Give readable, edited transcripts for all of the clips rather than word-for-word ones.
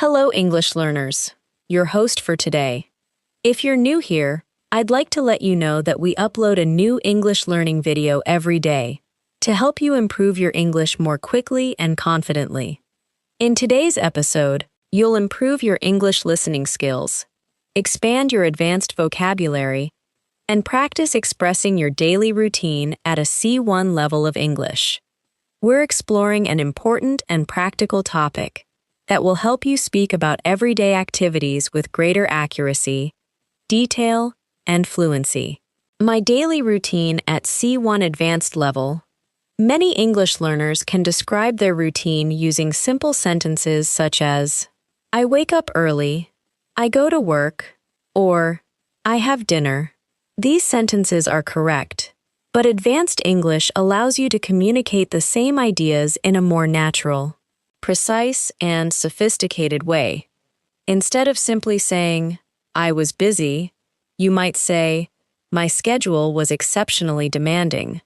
Hello, English learners. Your host for today. If you're new here, I'd like to let you know that we upload a new English learning video every day to help you improve your English more quickly and confidently. In today's episode, you'll improve your English listening skills, expand your advanced vocabulary, and practice expressing your daily routine at a C1 level of English. We're exploring an important and practical topic that will help you speak about everyday activities with greater accuracy, detail, and fluency. My daily routine at C1 advanced level. Many English learners can describe their routine using simple sentences such as, I wake up early, I go to work, or I have dinner. These sentences are correct, but advanced English allows you to communicate the same ideas in a more natural, precise, and sophisticated way. Instead of simply saying, I was busy, you might say, my schedule was exceptionally demanding,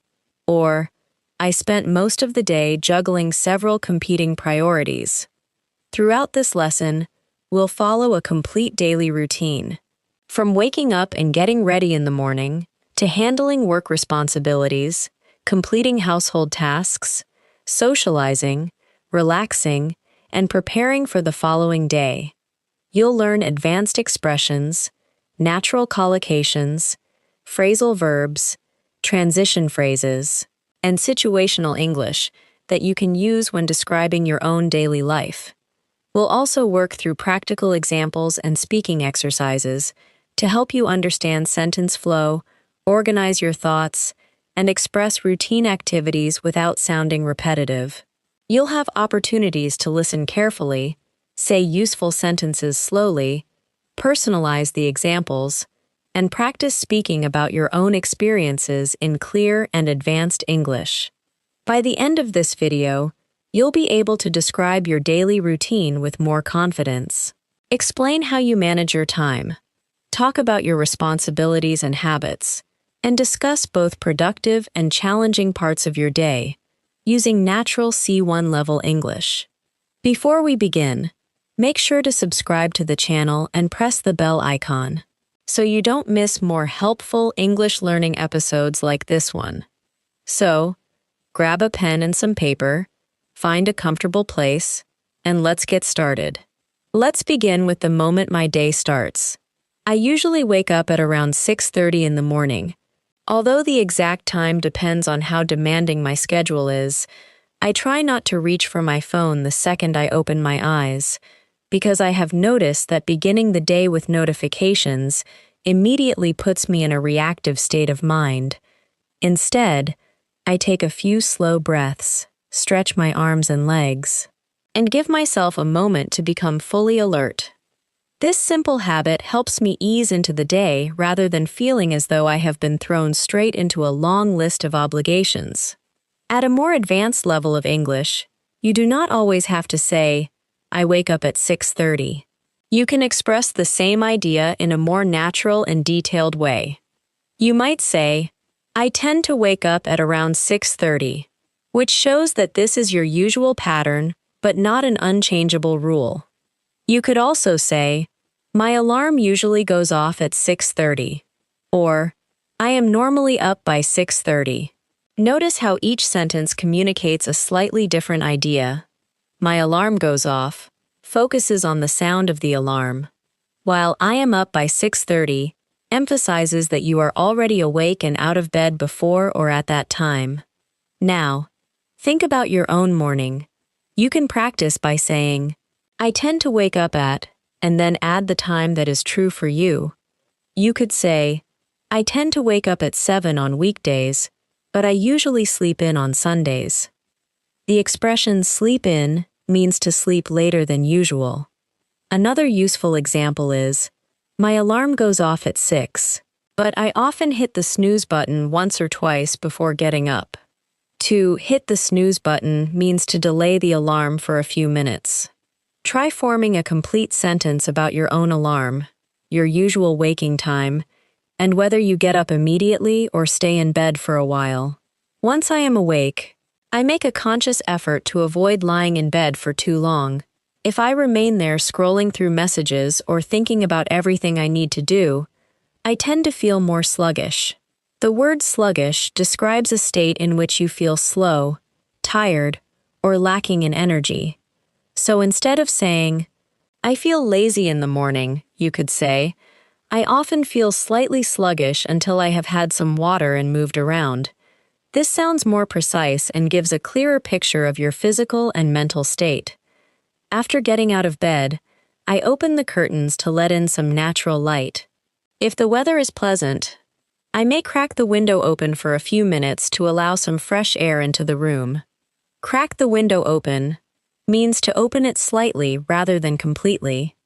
or I spent most of the day juggling several competing priorities. Throughout this lesson, we'll follow a complete daily routine, from waking up and getting ready in the morning, to handling work responsibilities, completing household tasks, socializing, relaxing, and preparing for the following day. You'll learn advanced expressions, natural collocations, phrasal verbs, transition phrases, and situational English that you can use when describing your own daily life. We'll also work through practical examples and speaking exercises to help you understand sentence flow, organize your thoughts, and express routine activities without sounding repetitive. You'll have opportunities to listen carefully, say useful sentences slowly, personalize the examples, and practice speaking about your own experiences in clear and advanced English. By the end of this video, you'll be able to describe your daily routine with more confidence. Explain how you manage your time. Talk about your responsibilities and habits, and discuss both productive and challenging parts of your day, using natural C1 level English. Before we begin, make sure to subscribe to the channel and press the bell icon so you don't miss more helpful English learning episodes like this one. So, grab a pen and some paper, find a comfortable place, and let's get started. Let's begin with the moment my day starts. I usually wake up at around 6:30 in the morning. Although the exact time depends on how demanding my schedule is, I try not to reach for my phone the second I open my eyes, because I have noticed that beginning the day with notifications immediately puts me in a reactive state of mind. Instead, I take a few slow breaths, stretch my arms and legs, and give myself a moment to become fully alert. This simple habit helps me ease into the day rather than feeling as though I have been thrown straight into a long list of obligations. At a more advanced level of English, you do not always have to say, I wake up at 6:30. You can express the same idea in a more natural and detailed way. You might say, I tend to wake up at around 6:30, which shows that this is your usual pattern, but not an unchangeable rule. You could also say, my alarm usually goes off at 6:30, or I am normally up by 6:30. Notice how each sentence communicates a slightly different idea. My alarm goes off focuses on the sound of the alarm, while I am up by 6:30 emphasizes that you are already awake and out of bed before or at that time. Now, think about your own morning. You can practice by saying, I tend to wake up at, and then add the time that is true for you. You could say, I tend to wake up at 7 on weekdays, but I usually sleep in on Sundays. The expression sleep in means to sleep later than usual. Another useful example is, my alarm goes off at 6, but I often hit the snooze button once or twice before getting up. To hit the snooze button means to delay the alarm for a few minutes. Try forming a complete sentence about your own alarm, your usual waking time, and whether you get up immediately or stay in bed for a while. Once I am awake, I make a conscious effort to avoid lying in bed for too long. If I remain there scrolling through messages or thinking about everything I need to do, I tend to feel more sluggish. The word sluggish describes a state in which you feel slow, tired, or lacking in energy. So instead of saying, "I feel lazy in the morning," you could say, "I often feel slightly sluggish until I have had some water and moved around." This sounds more precise and gives a clearer picture of your physical and mental state. After getting out of bed, I open the curtains to let in some natural light. If the weather is pleasant, I may crack the window open for a few minutes to allow some fresh air into the room. Crack the window open means to open it slightly rather than completely.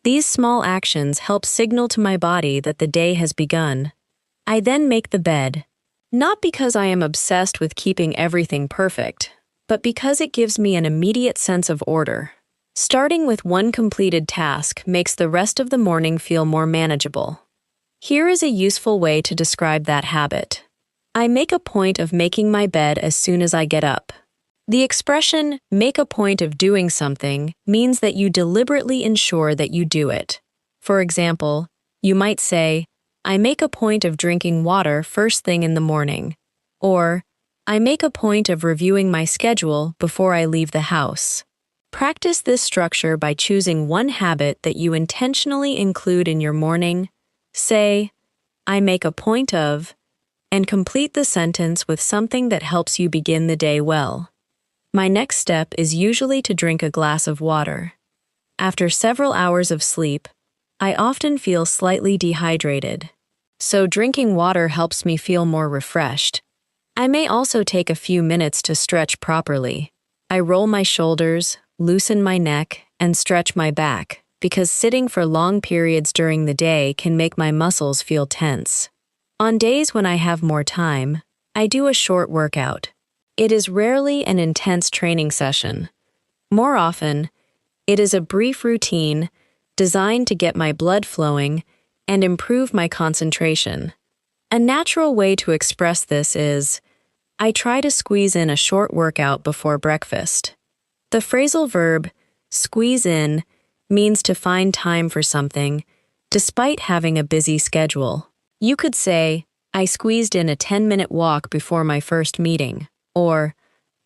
These small actions help signal to my body that the day has begun. I then make the bed, not because I am obsessed with keeping everything perfect, but because it gives me an immediate sense of order. Starting with one completed task makes the rest of the morning feel more manageable. Here is a useful way to describe that habit. I make a point of making my bed as soon as I get up. The expression, "make a point of doing something," means that you deliberately ensure that you do it. For example, you might say, "I make a point of drinking water first thing in the morning," or "I make a point of reviewing my schedule before I leave the house." Practice this structure by choosing one habit that you intentionally include in your morning. Say, "I make a point of," and complete the sentence with something that helps you begin the day well. My next step is usually to drink a glass of water. After several hours of sleep, I often feel slightly dehydrated, so drinking water helps me feel more refreshed. I may also take a few minutes to stretch properly. I roll my shoulders, loosen my neck, and stretch my back, because sitting for long periods during the day can make my muscles feel tense. On days when I have more time, I do a short workout. It is rarely an intense training session. More often, it is a brief routine designed to get my blood flowing and improve my concentration. A natural way to express this is, I try to squeeze in a short workout before breakfast. The phrasal verb, squeeze in, means to find time for something, despite having a busy schedule. You could say, "I squeezed in a 10-minute walk before my first meeting," or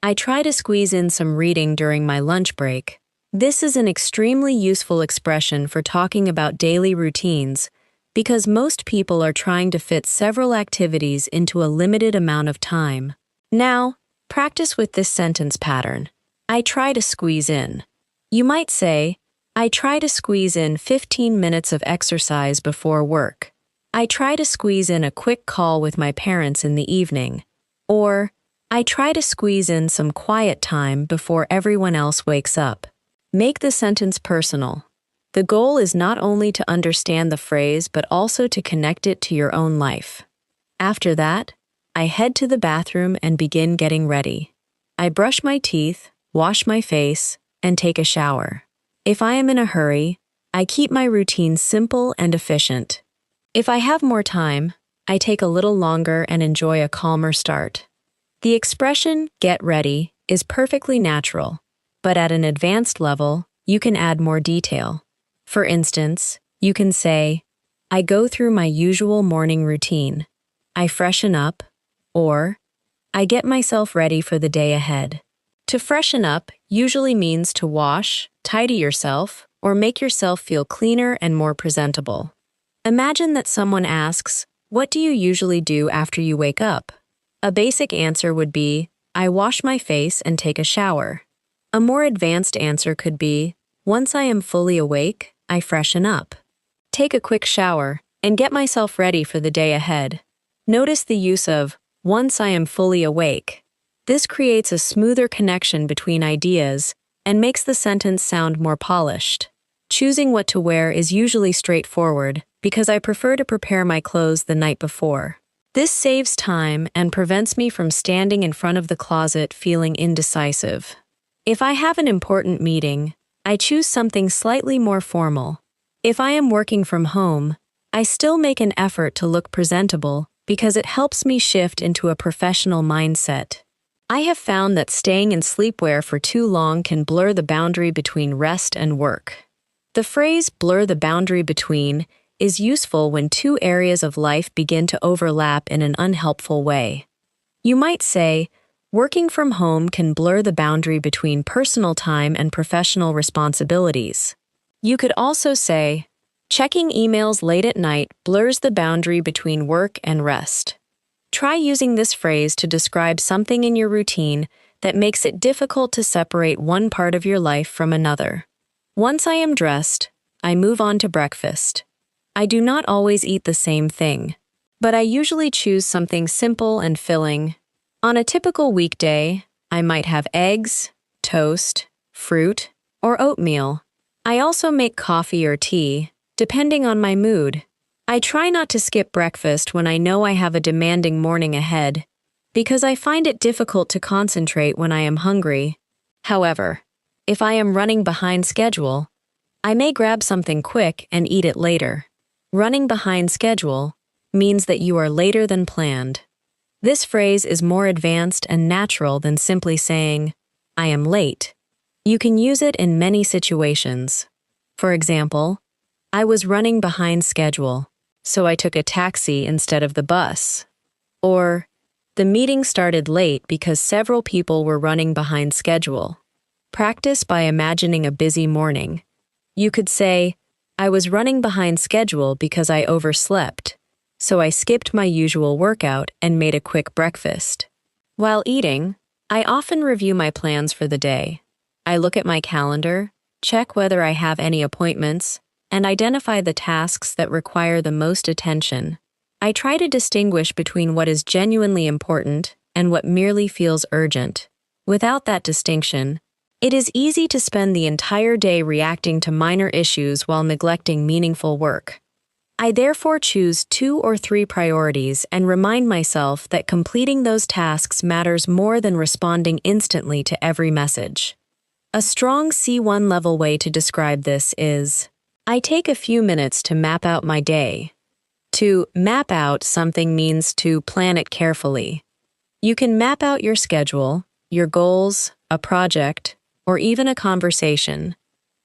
"I try to squeeze in some reading during my lunch break." This is an extremely useful expression for talking about daily routines, because most people are trying to fit several activities into a limited amount of time. Now, practice with this sentence pattern. I try to squeeze in. You might say, "I try to squeeze in 15 minutes of exercise before work." "I try to squeeze in a quick call with my parents in the evening." Or, "I try to squeeze in some quiet time before everyone else wakes up." Make the sentence personal. The goal is not only to understand the phrase but also to connect it to your own life. After that, I head to the bathroom and begin getting ready. I brush my teeth, wash my face, and take a shower. If I am in a hurry, I keep my routine simple and efficient. If I have more time, I take a little longer and enjoy a calmer start. The expression, "get ready," is perfectly natural, but at an advanced level, you can add more detail. For instance, you can say, "I go through my usual morning routine. I freshen up," or "I get myself ready for the day ahead." To freshen up usually means to wash, tidy yourself, or make yourself feel cleaner and more presentable. Imagine that someone asks, "What do you usually do after you wake up?" A basic answer would be, "I wash my face and take a shower." A more advanced answer could be, "Once I am fully awake, I freshen up, take a quick shower, and get myself ready for the day ahead." Notice the use of "once I am fully awake." This creates a smoother connection between ideas and makes the sentence sound more polished. Choosing what to wear is usually straightforward because I prefer to prepare my clothes the night before. This saves time and prevents me from standing in front of the closet feeling indecisive. If I have an important meeting, I choose something slightly more formal. If I am working from home, I still make an effort to look presentable because it helps me shift into a professional mindset. I have found that staying in sleepwear for too long can blur the boundary between rest and work. The phrase blur the boundary between is useful when two areas of life begin to overlap in an unhelpful way. You might say, working from home can blur the boundary between personal time and professional responsibilities. You could also say, checking emails late at night blurs the boundary between work and rest. Try using this phrase to describe something in your routine that makes it difficult to separate one part of your life from another. Once I am dressed, I move on to breakfast. I do not always eat the same thing, but I usually choose something simple and filling. On a typical weekday, I might have eggs, toast, fruit, or oatmeal. I also make coffee or tea, depending on my mood. I try not to skip breakfast when I know I have a demanding morning ahead, because I find it difficult to concentrate when I am hungry. However, if I am running behind schedule, I may grab something quick and eat it later. Running behind schedule means that you are later than planned. This phrase is more advanced and natural than simply saying, I am late. You can use it in many situations. For example, I was running behind schedule, so I took a taxi instead of the bus. Or, the meeting started late because several people were running behind schedule. Practice by imagining a busy morning. You could say, I was running behind schedule because I overslept, so I skipped my usual workout and made a quick breakfast. While eating, I often review my plans for the day. I look at my calendar, check whether I have any appointments, and identify the tasks that require the most attention. I try to distinguish between what is genuinely important and what merely feels urgent. Without that distinction, it is easy to spend the entire day reacting to minor issues while neglecting meaningful work. I therefore choose 2 or 3 priorities and remind myself that completing those tasks matters more than responding instantly to every message. A strong C1 level way to describe this is, I take a few minutes to map out my day. To map out something means to plan it carefully. You can map out your schedule, your goals, a project, or even a conversation.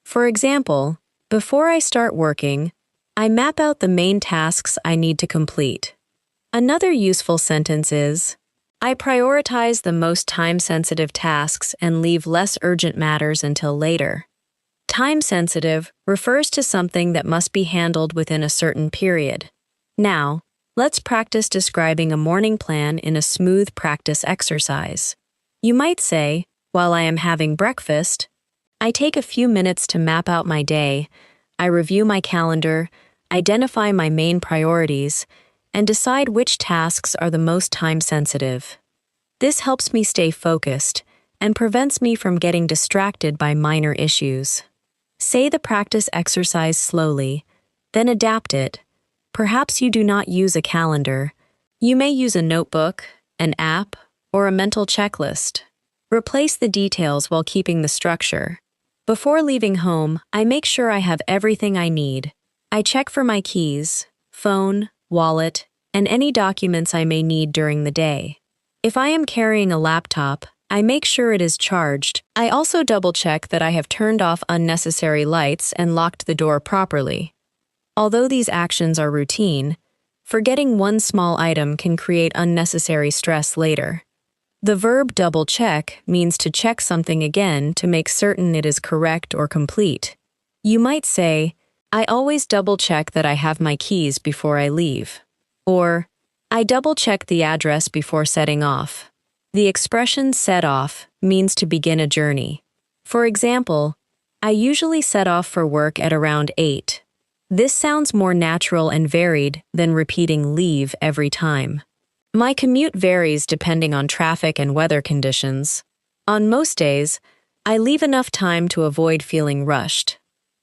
For example, before I start working, I map out the main tasks I need to complete. Another useful sentence is, I prioritize the most time-sensitive tasks and leave less urgent matters until later. Time-sensitive refers to something that must be handled within a certain period. Now, let's practice describing a morning plan in a smooth practice exercise. You might say, while I am having breakfast, I take a few minutes to map out my day, I review my calendar, identify my main priorities, and decide which tasks are the most time-sensitive. This helps me stay focused and prevents me from getting distracted by minor issues. Say the practice exercise slowly, then adapt it. Perhaps you do not use a calendar. You may use a notebook, an app, or a mental checklist. Replace the details while keeping the structure. Before leaving home, I make sure I have everything I need. I check for my keys, phone, wallet, and any documents I may need during the day. If I am carrying a laptop, I make sure it is charged. I also double-check that I have turned off unnecessary lights and locked the door properly. Although these actions are routine, forgetting one small item can create unnecessary stress later. The verb double-check means to check something again to make certain it is correct or complete. You might say, I always double-check that I have my keys before I leave. Or, I double-check the address before setting off. The expression set off means to begin a journey. For example, I usually set off for work at around 8. This sounds more natural and varied than repeating leave every time. My commute varies depending on traffic and weather conditions. On most days, I leave enough time to avoid feeling rushed.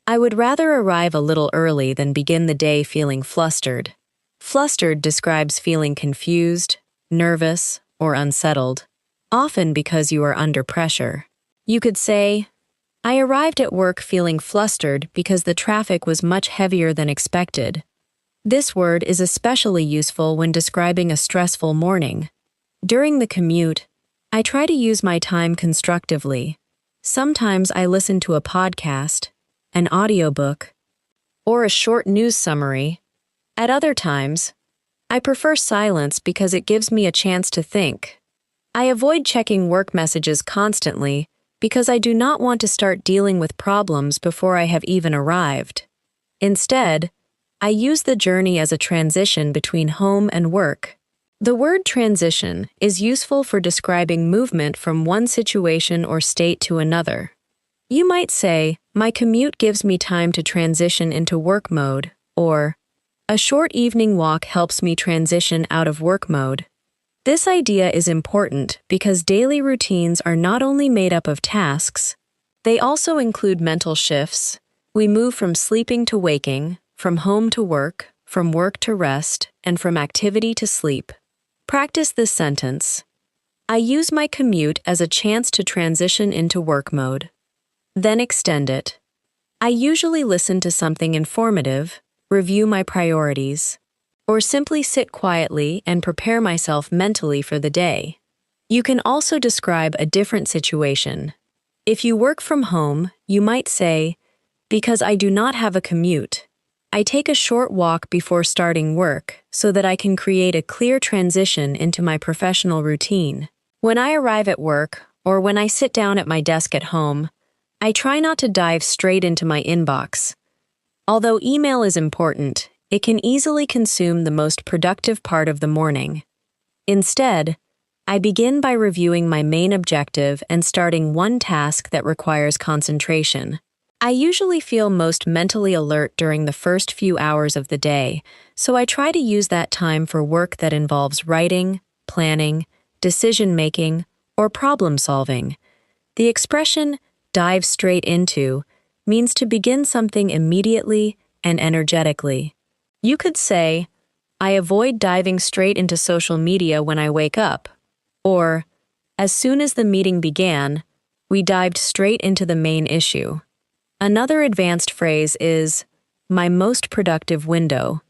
I would rather arrive a little early than begin the day feeling flustered. Flustered describes feeling confused, nervous, or unsettled, often because you are under pressure. You could say, I arrived at work feeling flustered because the traffic was much heavier than expected. This word is especially useful when describing a stressful morning. During the commute, I try to use my time constructively. Sometimes I listen to a podcast, an audiobook, or a short news summary. At other times, I prefer silence because it gives me a chance to think. I avoid checking work messages constantly because I do not want to start dealing with problems before I have even arrived. Instead, I use the journey as a transition between home and work. The word transition is useful for describing movement from one situation or state to another. You might say, my commute gives me time to transition into work mode, or a short evening walk helps me transition out of work mode. This idea is important because daily routines are not only made up of tasks, they also include mental shifts. We move from sleeping to waking, from home to work, from work to rest, and from activity to sleep. Practice this sentence. I use my commute as a chance to transition into work mode. Then extend it. I usually listen to something informative, review my priorities, or simply sit quietly and prepare myself mentally for the day. You can also describe a different situation. If you work from home, you might say, because I do not have a commute, I take a short walk before starting work so that I can create a clear transition into my professional routine. When I arrive at work, or when I sit down at my desk at home, I try not to dive straight into my inbox. Although email is important, it can easily consume the most productive part of the morning. Instead, I begin by reviewing my main objective and starting one task that requires concentration. I usually feel most mentally alert during the first few hours of the day, so I try to use that time for work that involves writing, planning, decision-making, or problem-solving. The expression, dive straight into, means to begin something immediately and energetically. You could say, I avoid diving straight into social media when I wake up, or, as soon as the meeting began, we dived straight into the main issue. Another advanced phrase is, my most productive window,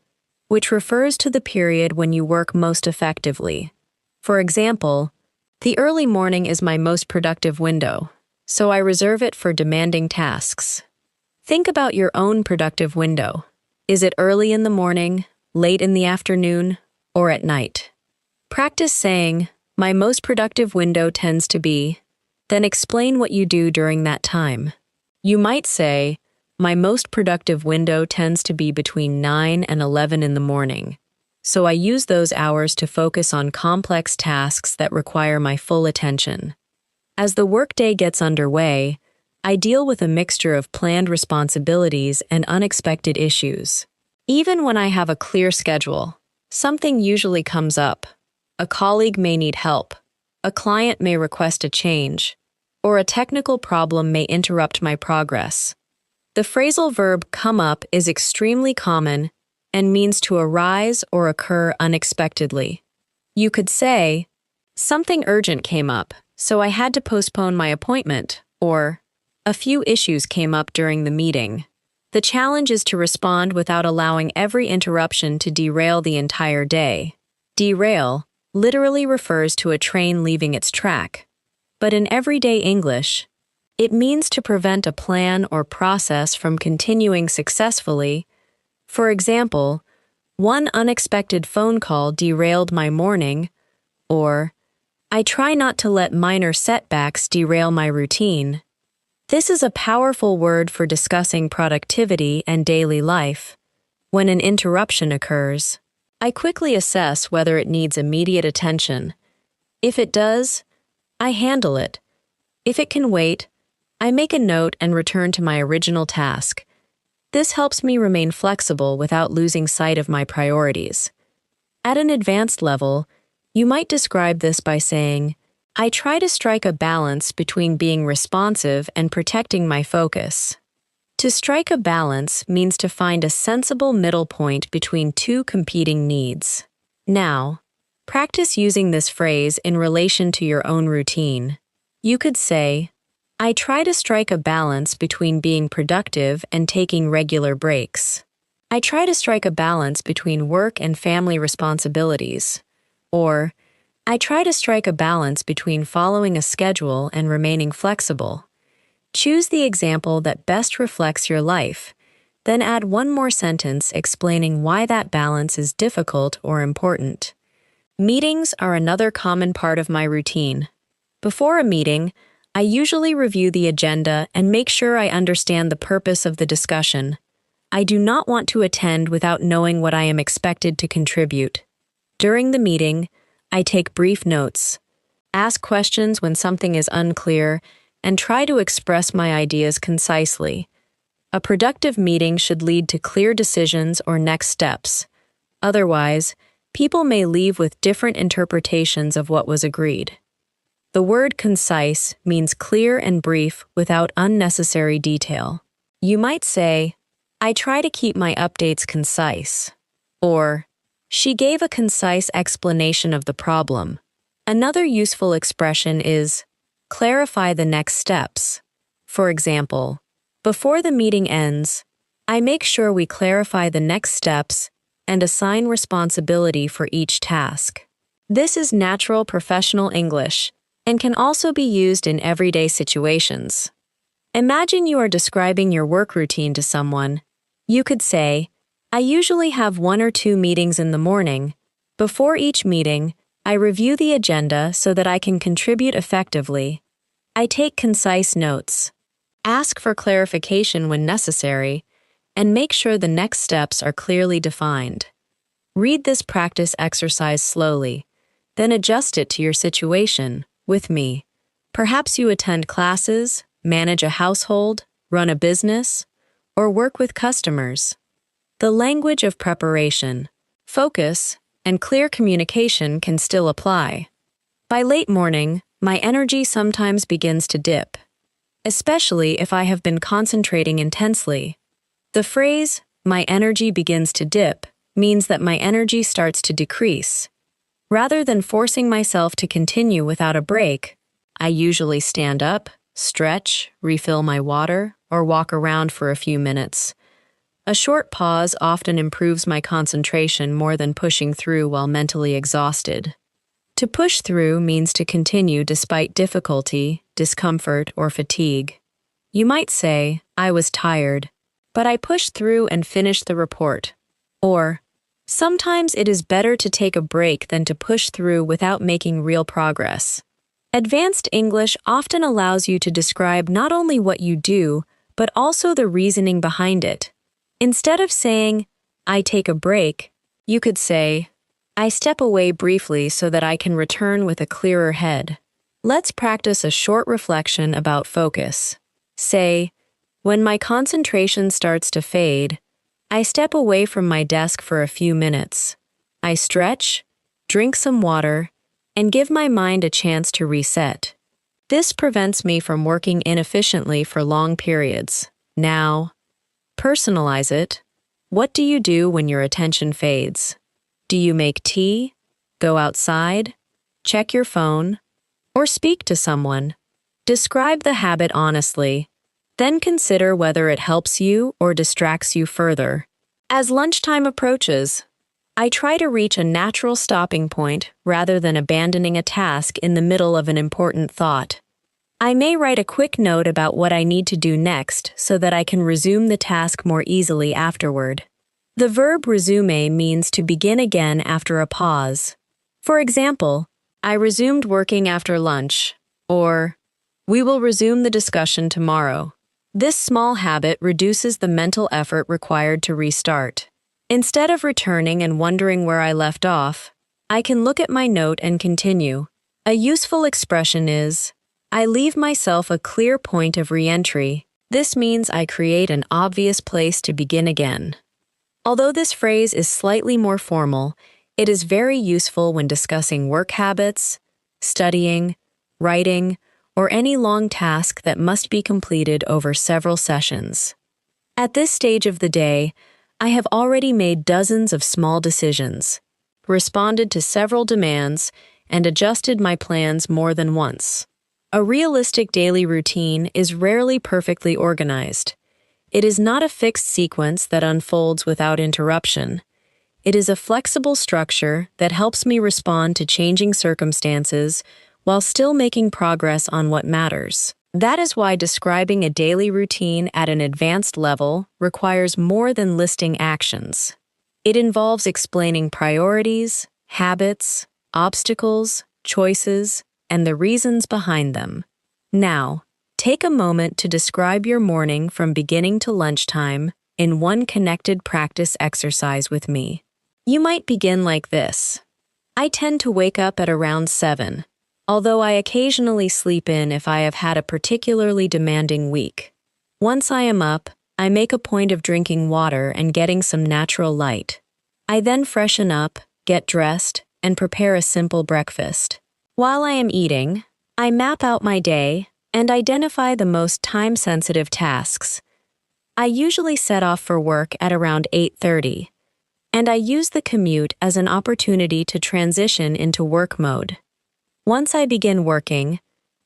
which refers to the period when you work most effectively. For example, the early morning is my most productive window, so I reserve it for demanding tasks. Think about your own productive window. Is it early in the morning, late in the afternoon, or at night? Practice saying, my most productive window tends to be, then explain what you do during that time. You might say, my most productive window tends to be between 9 and 11 in the morning, so I use those hours to focus on complex tasks that require my full attention. As the workday gets underway, I deal with a mixture of planned responsibilities and unexpected issues. Even when I have a clear schedule, something usually comes up. A colleague may need help, a client may request a change, or a technical problem may interrupt my progress. The phrasal verb come up is extremely common and means to arise or occur unexpectedly. You could say, something urgent came up, so I had to postpone my appointment, or a few issues came up during the meeting. The challenge is to respond without allowing every interruption to derail the entire day. Derail literally refers to a train leaving its track. But in everyday English, it means to prevent a plan or process from continuing successfully. For example, one unexpected phone call derailed my morning, or I try not to let minor setbacks derail my routine. This is a powerful word for discussing productivity and daily life. When an interruption occurs, I quickly assess whether it needs immediate attention. If it does, I handle it. If it can wait, I make a note and return to my original task. This helps me remain flexible without losing sight of my priorities. At an advanced level, you might describe this by saying, I try to strike a balance between being responsive and protecting my focus. To strike a balance means to find a sensible middle point between two competing needs. Now, practice using this phrase in relation to your own routine. You could say, I try to strike a balance between being productive and taking regular breaks. I try to strike a balance between work and family responsibilities. Or, I try to strike a balance between following a schedule and remaining flexible. Choose the example that best reflects your life, then add one more sentence explaining why that balance is difficult or important. Meetings are another common part of my routine. Before a meeting, I usually review the agenda and make sure I understand the purpose of the discussion. I do not want to attend without knowing what I am expected to contribute. During the meeting, I take brief notes, ask questions when something is unclear, and try to express my ideas concisely. A productive meeting should lead to clear decisions or next steps. Otherwise, people may leave with different interpretations of what was agreed. The word concise means clear and brief without unnecessary detail. You might say, "I try to keep my updates concise," or "She gave a concise explanation of the problem." Another useful expression is, "clarify the next steps." For example, before the meeting ends, I make sure we clarify the next steps and assign responsibility for each task. This is natural professional English and can also be used in everyday situations. Imagine you are describing your work routine to someone. You could say, "I usually have 1 or 2 meetings in the morning. Before each meeting, I review the agenda so that I can contribute effectively. I take concise notes, ask for clarification when necessary, and make sure the next steps are clearly defined." Read this practice exercise slowly, then adjust it to your situation with me. Perhaps you attend classes, manage a household, run a business, or work with customers. The language of preparation, focus, and clear communication can still apply. By late morning, my energy sometimes begins to dip, especially if I have been concentrating intensely. The phrase, "my energy begins to dip," means that my energy starts to decrease. Rather than forcing myself to continue without a break, I usually stand up, stretch, refill my water, or walk around for a few minutes. A short pause often improves my concentration more than pushing through while mentally exhausted. To push through means to continue despite difficulty, discomfort, or fatigue. You might say, "I was tired, but I pushed through and finished the report." Or, "Sometimes it is better to take a break than to push through without making real progress." Advanced English often allows you to describe not only what you do, but also the reasoning behind it. Instead of saying, "I take a break," you could say, "I step away briefly so that I can return with a clearer head." Let's practice a short reflection about focus. Say, "When my concentration starts to fade, I step away from my desk for a few minutes. I stretch, drink some water, and give my mind a chance to reset." This prevents me from working inefficiently for long periods. Now, personalize it. What do you do when your attention fades? Do you make tea, go outside, check your phone, or speak to someone? Describe the habit honestly. Then consider whether it helps you or distracts you further. As lunchtime approaches, I try to reach a natural stopping point rather than abandoning a task in the middle of an important thought. I may write a quick note about what I need to do next so that I can resume the task more easily afterward. The verb resume means to begin again after a pause. For example, "I resumed working after lunch," or "We will resume the discussion tomorrow." This small habit reduces the mental effort required to restart. Instead of returning and wondering where I left off, I can look at my note and continue. A useful expression is, "I leave myself a clear point of re-entry." This means I create an obvious place to begin again. Although this phrase is slightly more formal, it is very useful when discussing work habits, studying, writing, or any long task that must be completed over several sessions. At this stage of the day, I have already made dozens of small decisions, responded to several demands, and adjusted my plans more than once. A realistic daily routine is rarely perfectly organized. It is not a fixed sequence that unfolds without interruption. It is a flexible structure that helps me respond to changing circumstances while still making progress on what matters. That is why describing a daily routine at an advanced level requires more than listing actions. It involves explaining priorities, habits, obstacles, choices, and the reasons behind them. Now, take a moment to describe your morning from beginning to lunchtime in one connected practice exercise with me. You might begin like this. I tend to wake up at around 7, although I occasionally sleep in if I have had a particularly demanding week. Once I am up, I make a point of drinking water and getting some natural light. I then freshen up, get dressed, and prepare a simple breakfast. While I am eating, I map out my day and identify the most time-sensitive tasks. I usually set off for work at around 8:30, and I use the commute as an opportunity to transition into work mode. Once I begin working,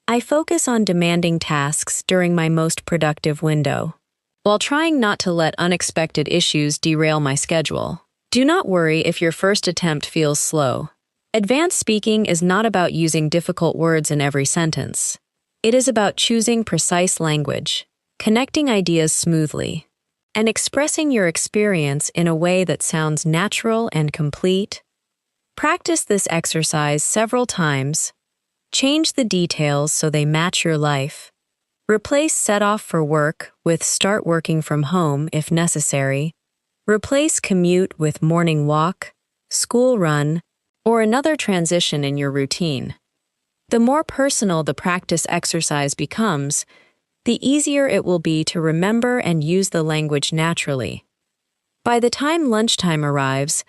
I focus on demanding tasks during my most productive window, while trying not to let unexpected issues derail my schedule. Do not worry if your first attempt feels slow. Advanced speaking is not about using difficult words in every sentence. It is about choosing precise language, connecting ideas smoothly, and expressing your experience in a way that sounds natural and complete. Practice this exercise several times. Change the details so they match your life. Replace set off for work with start working from home if necessary. Replace commute with morning walk, school run, or another transition in your routine. The more personal the practice exercise becomes, the easier it will be to remember and use the language naturally. By the time lunchtime arrives,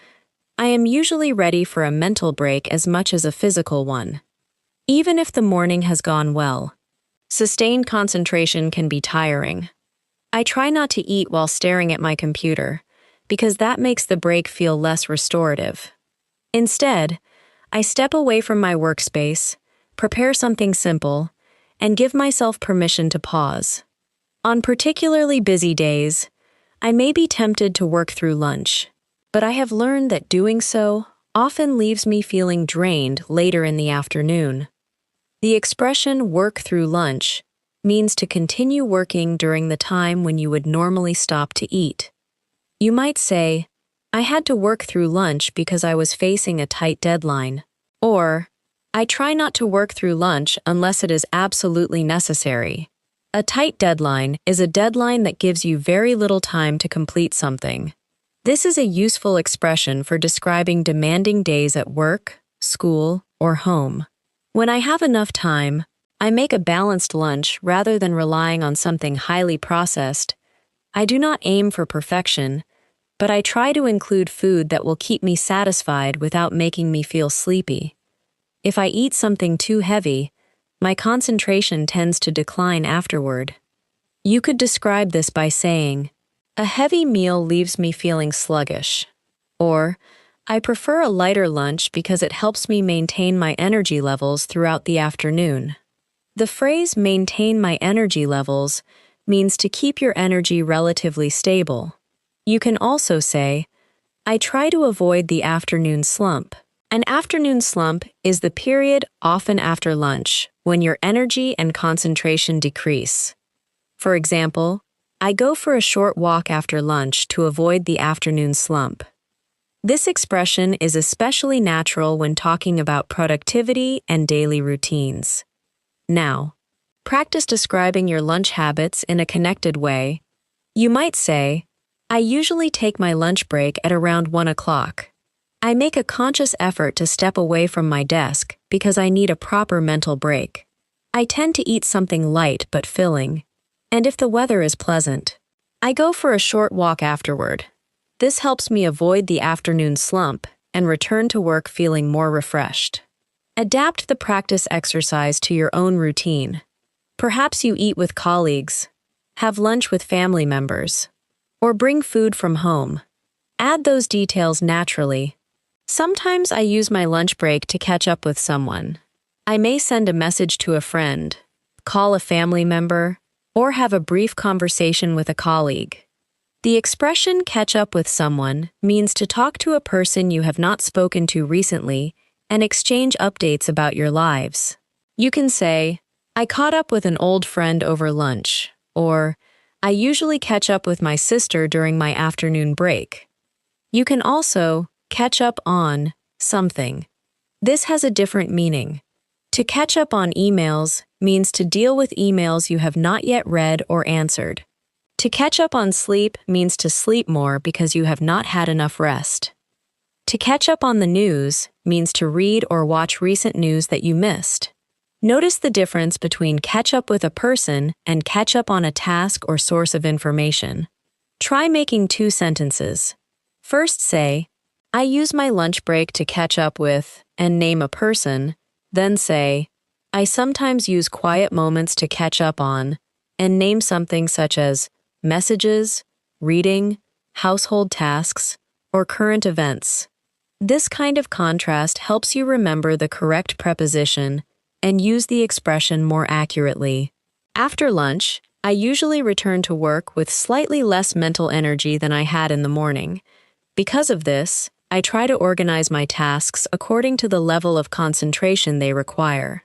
I am usually ready for a mental break as much as a physical one. Even if the morning has gone well, sustained concentration can be tiring. I try not to eat while staring at my computer, because that makes the break feel less restorative. Instead, I step away from my workspace, prepare something simple, and give myself permission to pause. On particularly busy days, I may be tempted to work through lunch, but I have learned that doing so often leaves me feeling drained later in the afternoon. The expression "work through lunch" means to continue working during the time when you would normally stop to eat. You might say, "I had to work through lunch because I was facing a tight deadline," or "I try not to work through lunch unless it is absolutely necessary." A tight deadline is a deadline that gives you very little time to complete something. This is a useful expression for describing demanding days at work, school, or home. When I have enough time, I make a balanced lunch rather than relying on something highly processed. I do not aim for perfection, but I try to include food that will keep me satisfied without making me feel sleepy. If I eat something too heavy, my concentration tends to decline afterward. You could describe this by saying, "A heavy meal leaves me feeling sluggish," or "I prefer a lighter lunch because it helps me maintain my energy levels throughout the afternoon." The phrase "maintain my energy levels" means to keep your energy relatively stable. You can also say, "I try to avoid the afternoon slump." An afternoon slump is the period, often after lunch, when your energy and concentration decrease. For example, I go for a short walk after lunch to avoid the afternoon slump. This expression is especially natural when talking about productivity and daily routines. Now, practice describing your lunch habits in a connected way. You might say, "I usually take my lunch break at around 1 o'clock. I make a conscious effort to step away from my desk because I need a proper mental break. I tend to eat something light but filling, and if the weather is pleasant, I go for a short walk afterward. This helps me avoid the afternoon slump and return to work feeling more refreshed." Adapt the practice exercise to your own routine. Perhaps you eat with colleagues, have lunch with family members, or bring food from home. Add those details naturally. Sometimes I use my lunch break to catch up with someone. I may send a message to a friend, call a family member, or have a brief conversation with a colleague. The expression catch up with someone means to talk to a person you have not spoken to recently and exchange updates about your lives. You can say, I caught up with an old friend over lunch, or I usually catch up with my sister during my afternoon break. You can also catch up on something. This has a different meaning. To catch up on emails means to deal with emails you have not yet read or answered. To catch up on sleep means to sleep more because you have not had enough rest. To catch up on the news means to read or watch recent news that you missed. Notice the difference between catch up with a person and catch up on a task or source of information. Try making 2 sentences. First say, I use my lunch break to catch up with, and name a person. Then say, I sometimes use quiet moments to catch up on, and name something such as messages, reading, household tasks, or current events. This kind of contrast helps you remember the correct preposition and use the expression more accurately. After lunch, I usually return to work with slightly less mental energy than I had in the morning. Because of this, I try to organize my tasks according to the level of concentration they require.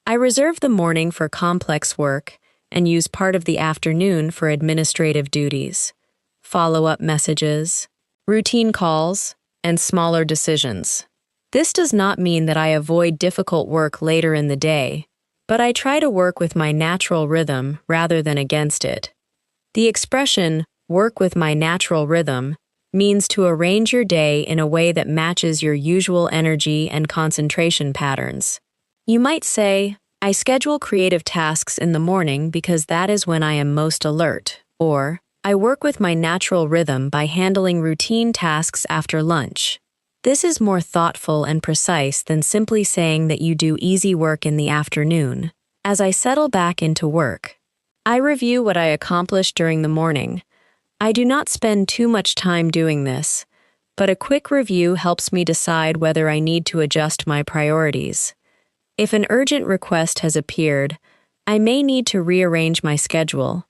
I reserve the morning for complex work and use part of the afternoon for administrative duties, follow-up messages, routine calls, and smaller decisions. This does not mean that I avoid difficult work later in the day, but I try to work with my natural rhythm rather than against it. The expression, work with my natural rhythm, means to arrange your day in a way that matches your usual energy and concentration patterns. You might say, I schedule creative tasks in the morning because that is when I am most alert, or I work with my natural rhythm by handling routine tasks after lunch. This is more thoughtful and precise than simply saying that you do easy work in the afternoon. As I settle back into work, I review what I accomplished during the morning. I do not spend too much time doing this, but a quick review helps me decide whether I need to adjust my priorities. If an urgent request has appeared, I may need to rearrange my schedule.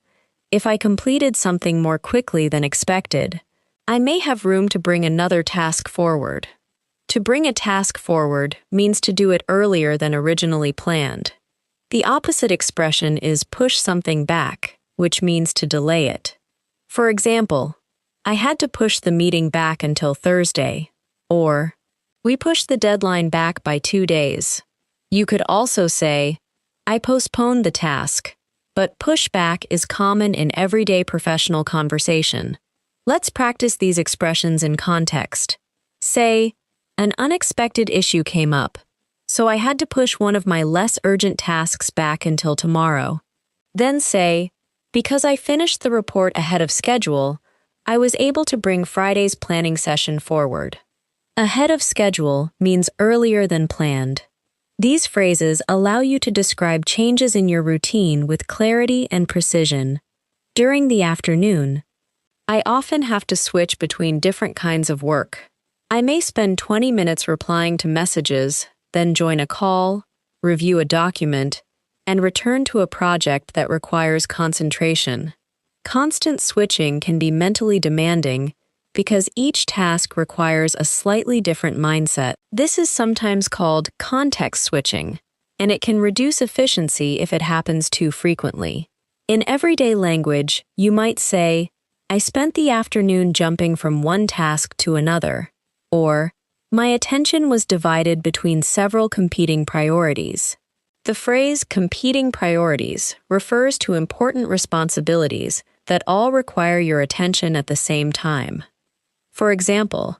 If I completed something more quickly than expected, I may have room to bring another task forward. To bring a task forward means to do it earlier than originally planned. The opposite expression is push something back, which means to delay it. For example, I had to push the meeting back until Thursday, or we pushed the deadline back by 2 days. You could also say, I postponed the task, but pushback is common in everyday professional conversation. Let's practice these expressions in context. Say, an unexpected issue came up, so I had to push one of my less urgent tasks back until tomorrow. Then say, because I finished the report ahead of schedule, I was able to bring Friday's planning session forward. Ahead of schedule means earlier than planned. These phrases allow you to describe changes in your routine with clarity and precision. During the afternoon, I often have to switch between different kinds of work. I may spend 20 minutes replying to messages, then join a call, review a document, and return to a project that requires concentration. Constant switching can be mentally demanding because each task requires a slightly different mindset. This is sometimes called context switching, and it can reduce efficiency if it happens too frequently. In everyday language, you might say, I spent the afternoon jumping from one task to another, or my attention was divided between several competing priorities. The phrase competing priorities refers to important responsibilities that all require your attention at the same time. For example,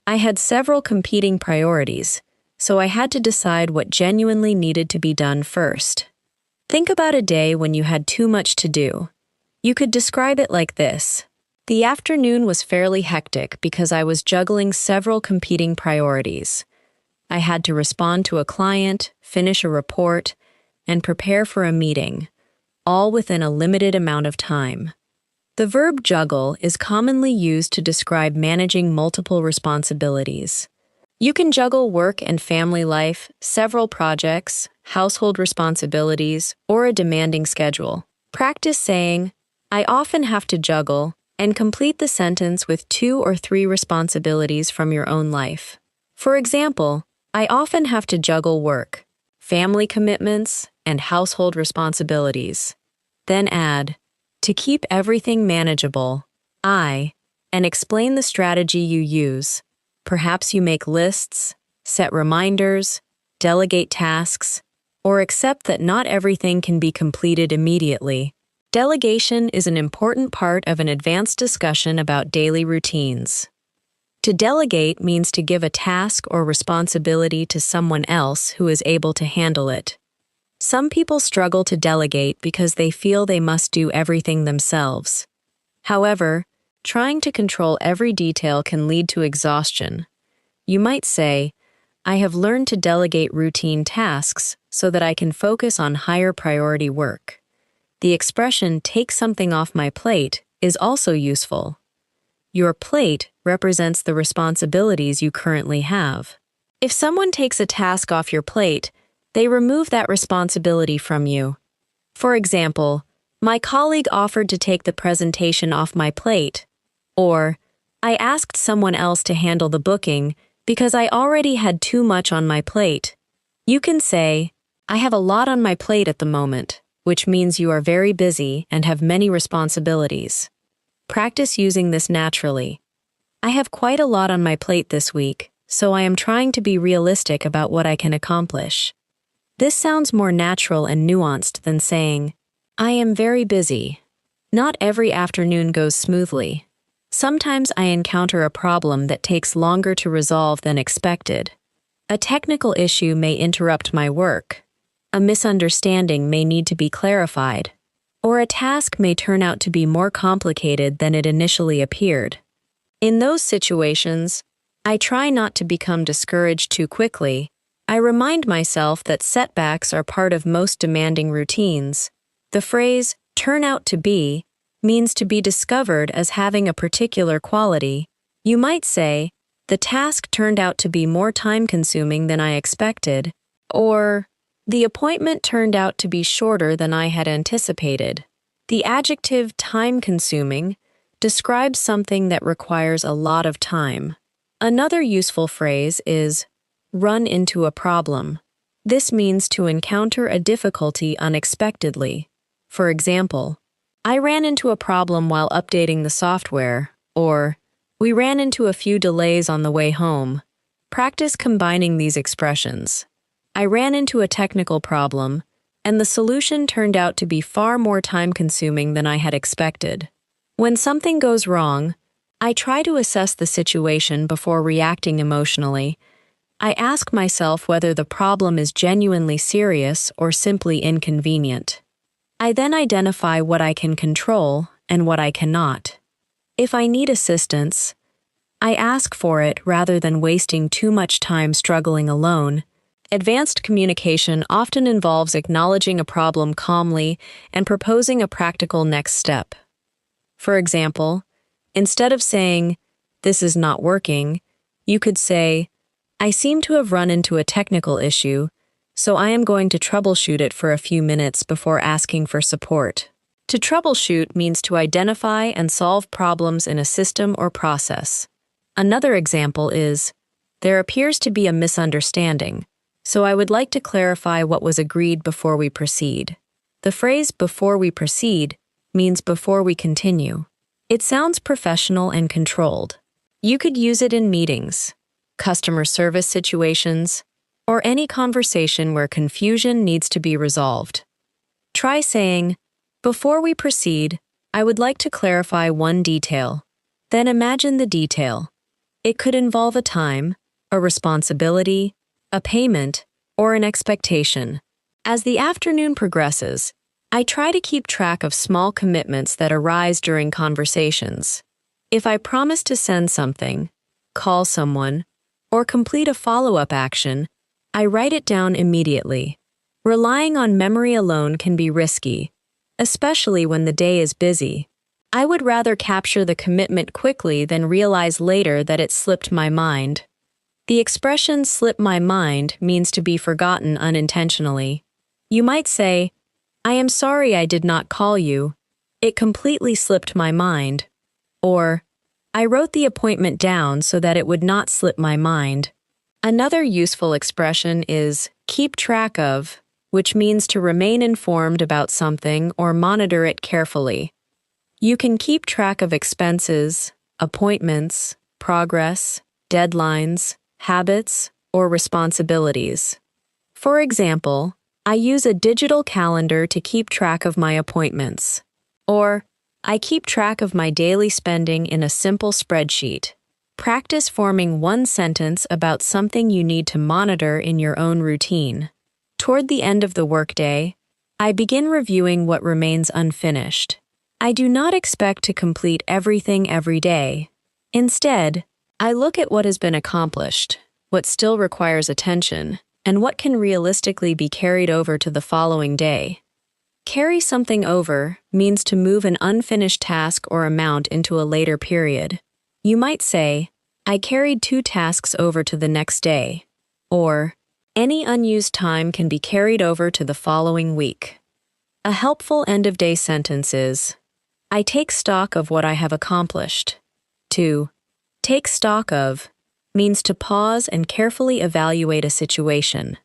I had several competing priorities, so I had to decide what genuinely needed to be done first. Think about a day when you had too much to do. You could describe it like this. The afternoon was fairly hectic because I was juggling several competing priorities. I had to respond to a client, finish a report, and prepare for a meeting, all within a limited amount of time. The verb juggle is commonly used to describe managing multiple responsibilities. You can juggle work and family life, several projects, household responsibilities, or a demanding schedule. Practice saying, I often have to juggle, and complete the sentence with 2 or 3 responsibilities from your own life. For example, I often have to juggle work, family commitments, and household responsibilities. Then add, to keep everything manageable, and explain the strategy you use. Perhaps you make lists, set reminders, delegate tasks, or accept that not everything can be completed immediately. Delegation is an important part of an advanced discussion about daily routines. To delegate means to give a task or responsibility to someone else who is able to handle it. Some people struggle to delegate because they feel they must do everything themselves. However, trying to control every detail can lead to exhaustion. You might say, I have learned to delegate routine tasks so that I can focus on higher priority work. The expression, take something off my plate, is also useful. Your plate represents the responsibilities you currently have. If someone takes a task off your plate, they remove that responsibility from you. For example, my colleague offered to take the presentation off my plate, or I asked someone else to handle the booking because I already had too much on my plate. You can say, I have a lot on my plate at the moment, which means you are very busy and have many responsibilities. Practice using this naturally. I have quite a lot on my plate this week, so I am trying to be realistic about what I can accomplish. This sounds more natural and nuanced than saying, I am very busy. Not every afternoon goes smoothly. Sometimes I encounter a problem that takes longer to resolve than expected. A technical issue may interrupt my work. A misunderstanding may need to be clarified, or a task may turn out to be more complicated than it initially appeared. In those situations, I try not to become discouraged too quickly. I remind myself that setbacks are part of most demanding routines. The phrase, turn out to be, means to be discovered as having a particular quality. You might say, the task turned out to be more time-consuming than I expected, or the appointment turned out to be shorter than I had anticipated. The adjective time-consuming describes something that requires a lot of time. Another useful phrase is run into a problem. This means to encounter a difficulty unexpectedly. For example, I ran into a problem while updating the software, or we ran into a few delays on the way home. Practice combining these expressions. I ran into a technical problem, and the solution turned out to be far more time-consuming than I had expected. When something goes wrong, I try to assess the situation before reacting emotionally. I ask myself whether the problem is genuinely serious or simply inconvenient. I then identify what I can control and what I cannot. If I need assistance, I ask for it rather than wasting too much time struggling alone. Advanced communication often involves acknowledging a problem calmly and proposing a practical next step. For example, instead of saying, "This is not working," you could say, "I seem to have run into a technical issue, so I am going to troubleshoot it for a few minutes before asking for support." To troubleshoot means to identify and solve problems in a system or process. Another example is, there appears to be a misunderstanding, so I would like to clarify what was agreed before we proceed. The phrase "before we proceed" means before we continue. It sounds professional and controlled. You could use it in meetings, customer service situations, or any conversation where confusion needs to be resolved. Try saying, "Before we proceed, I would like to clarify one detail." Then imagine the detail. It could involve a time, a responsibility, a payment, or an expectation. As the afternoon progresses, I try to keep track of small commitments that arise during conversations. If I promise to send something, call someone, or complete a follow-up action, I write it down immediately. Relying on memory alone can be risky, especially when the day is busy. I would rather capture the commitment quickly than realize later that it slipped my mind. The expression "slip my mind" means to be forgotten unintentionally. You might say, "I am sorry I did not call you. It completely slipped my mind." Or, I wrote the appointment down so that it would not slip my mind. Another useful expression is keep track of, which means to remain informed about something or monitor it carefully. You can keep track of expenses, appointments, progress, deadlines, habits, or responsibilities. For example, I use a digital calendar to keep track of my appointments. Or, I keep track of my daily spending in a simple spreadsheet. Practice forming one sentence about something you need to monitor in your own routine. Toward the end of the workday, I begin reviewing what remains unfinished. I do not expect to complete everything every day. Instead, I look at what has been accomplished, what still requires attention, and what can realistically be carried over to the following day. Carry something over means to move an unfinished task or amount into a later period. You might say, I carried 2 tasks over to the next day. Or, any unused time can be carried over to the following week. A helpful end-of-day sentence is, I take stock of what I have accomplished. To take stock of means to pause and carefully evaluate a situation.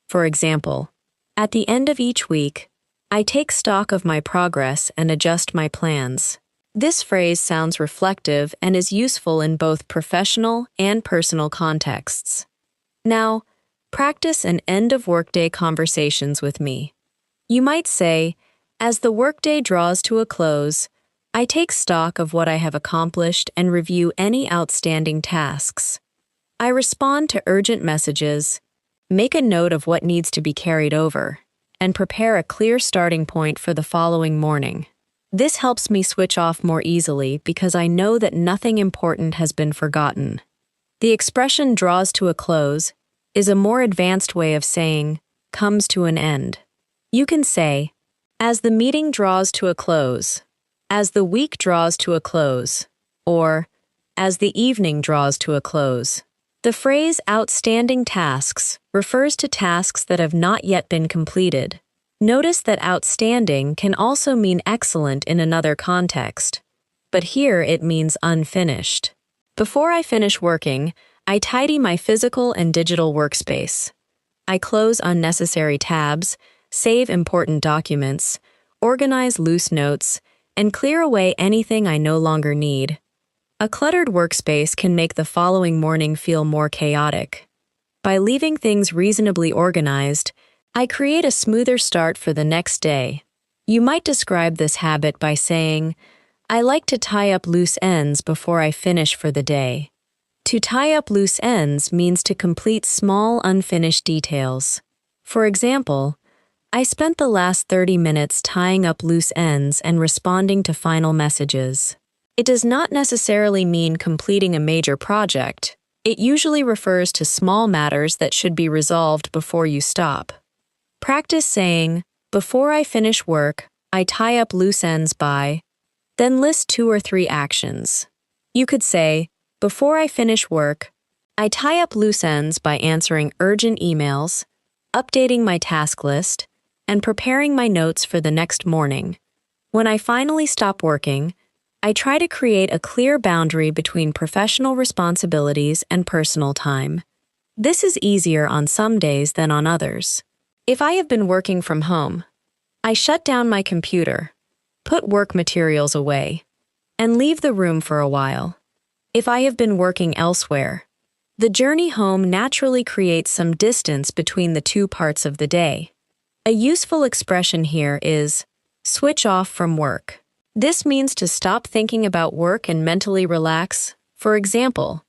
For example, at the end of each week, I take stock of my progress and adjust my plans. This phrase sounds reflective and is useful in both professional and personal contexts. Now, practice an end-of-workday conversations with me. You might say, as the workday draws to a close, I take stock of what I have accomplished and review any outstanding tasks. I respond to urgent messages, make a note of what needs to be carried over, and prepare a clear starting point for the following morning. This helps me switch off more easily because I know that nothing important has been forgotten. The expression draws to a close is a more advanced way of saying comes to an end. You can say, as the meeting draws to a close, as the week draws to a close, or as the evening draws to a close. The phrase outstanding tasks refers to tasks that have not yet been completed. Notice that outstanding can also mean excellent in another context, but here it means unfinished. Before I finish working, I tidy my physical and digital workspace. I close unnecessary tabs, save important documents, organize loose notes, and clear away anything I no longer need. A cluttered workspace can make the following morning feel more chaotic. By leaving things reasonably organized, I create a smoother start for the next day. You might describe this habit by saying, I like to tie up loose ends before I finish for the day. To tie up loose ends means to complete small unfinished details. For example, I spent the last 30 minutes tying up loose ends and responding to final messages. It does not necessarily mean completing a major project. It usually refers to small matters that should be resolved before you stop. Practice saying, before I finish work, I tie up loose ends by, then list 2 or 3 actions. You could say, before I finish work, I tie up loose ends by answering urgent emails, updating my task list, and preparing my notes for the next morning. When I finally stop working, I try to create a clear boundary between professional responsibilities and personal time. This is easier on some days than on others. If I have been working from home, I shut down my computer, put work materials away, and leave the room for a while. If I have been working elsewhere, the journey home naturally creates some distance between the 2 parts of the day. A useful expression here is switch off from work. This means to stop thinking about work and mentally relax. For example,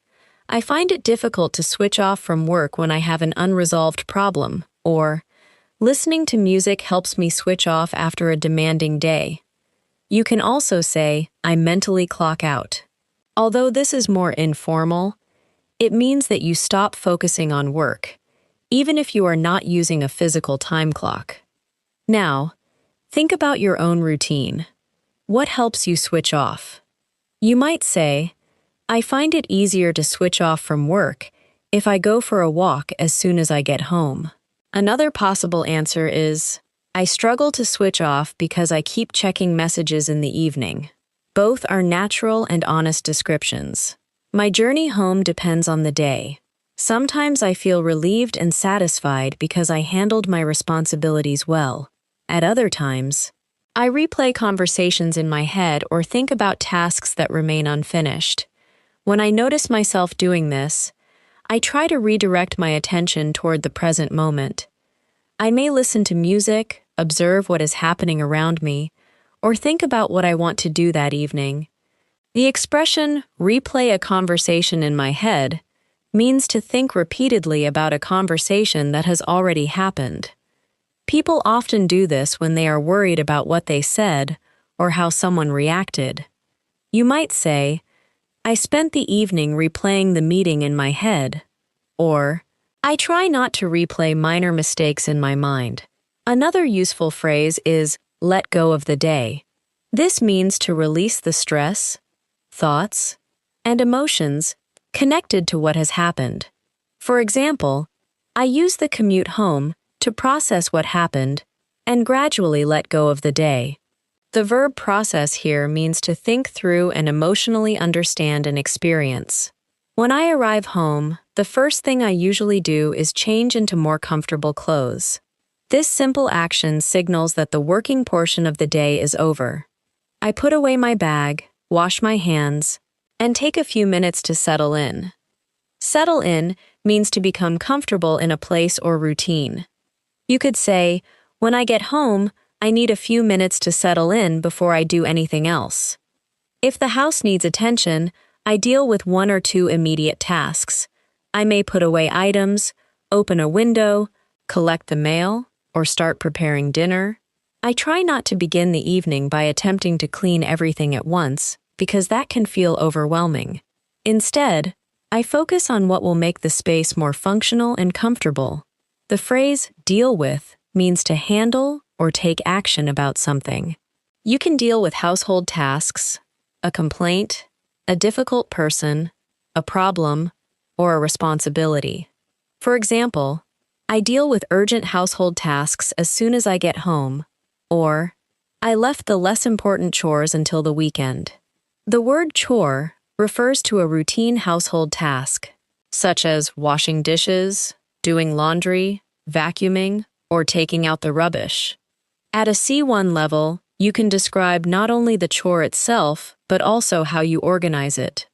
I find it difficult to switch off from work when I have an unresolved problem, or listening to music helps me switch off after a demanding day. You can also say, I mentally clock out. Although this is more informal, it means that you stop focusing on work, even if you are not using a physical time clock. Now, think about your own routine. What helps you switch off? You might say, I find it easier to switch off from work if I go for a walk as soon as I get home. Another possible answer is, I struggle to switch off because I keep checking messages in the evening. Both are natural and honest descriptions. My journey home depends on the day. Sometimes I feel relieved and satisfied because I handled my responsibilities well. At other times, I replay conversations in my head or think about tasks that remain unfinished. When I notice myself doing this, I try to redirect my attention toward the present moment. I may listen to music, observe what is happening around me, or think about what I want to do that evening. The expression, replay a conversation in my head, means to think repeatedly about a conversation that has already happened. People often do this when they are worried about what they said or how someone reacted. You might say, I spent the evening replaying the meeting in my head, or I try not to replay minor mistakes in my mind. Another useful phrase is let go of the day. This means to release the stress, thoughts, and emotions connected to what has happened. For example, I use the commute home to process what happened and gradually let go of the day. The verb process here means to think through and emotionally understand an experience. When I arrive home, the first thing I usually do is change into more comfortable clothes. This simple action signals that the working portion of the day is over. I put away my bag, wash my hands, and take a few minutes to settle in. Settle in means to become comfortable in a place or routine. You could say, when I get home, I need a few minutes to settle in before I do anything else. If the house needs attention, I deal with one or two immediate tasks. I may put away items, open a window, collect the mail, or start preparing dinner. I try not to begin the evening by attempting to clean everything at once, because that can feel overwhelming. Instead, I focus on what will make the space more functional and comfortable. The phrase deal with means to handle or take action about something. You can deal with household tasks, a complaint, a difficult person, a problem, or a responsibility. For example, I deal with urgent household tasks as soon as I get home, or I left the less important chores until the weekend. The word chore refers to a routine household task, such as washing dishes, doing laundry, vacuuming, or taking out the rubbish. At a C1 level, you can describe not only the chore itself, but also how you organize it.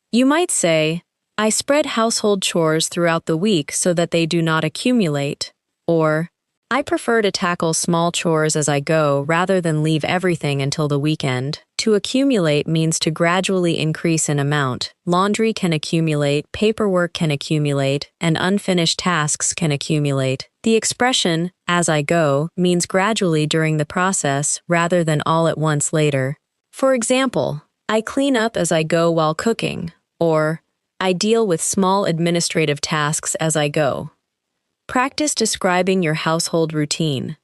You might say, I spread household chores throughout the week so that they do not accumulate, or I prefer to tackle small chores as I go rather than leave everything until the weekend. To accumulate means to gradually increase in amount. Laundry can accumulate, paperwork can accumulate, and unfinished tasks can accumulate. The expression, as I go, means gradually during the process rather than all at once later. For example, I clean up as I go while cooking, or I deal with small administrative tasks as I go. Practice describing your household routine.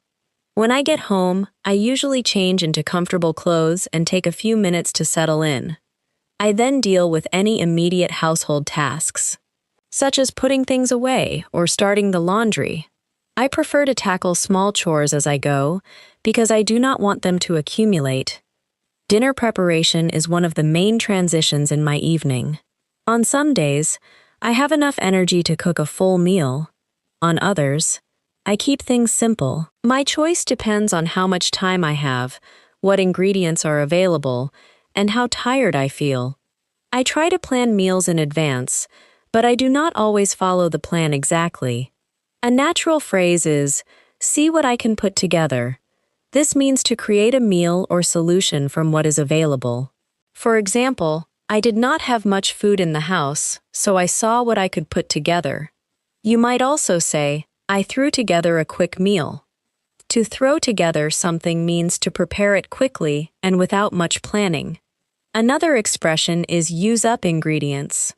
When I get home, I usually change into comfortable clothes and take a few minutes to settle in. I then deal with any immediate household tasks, such as putting things away or starting the laundry. I prefer to tackle small chores as I go because I do not want them to accumulate. Dinner preparation is one of the main transitions in my evening. On some days, I have enough energy to cook a full meal. On others, I keep things simple. My choice depends on how much time I have, what ingredients are available, and how tired I feel. I try to plan meals in advance, but I do not always follow the plan exactly. A natural phrase is, see what I can put together. This means to create a meal or solution from what is available. For example, I did not have much food in the house, so I saw what I could put together. You might also say, I threw together a quick meal. To throw together something means to prepare it quickly and without much planning. Another expression is use up ingredients.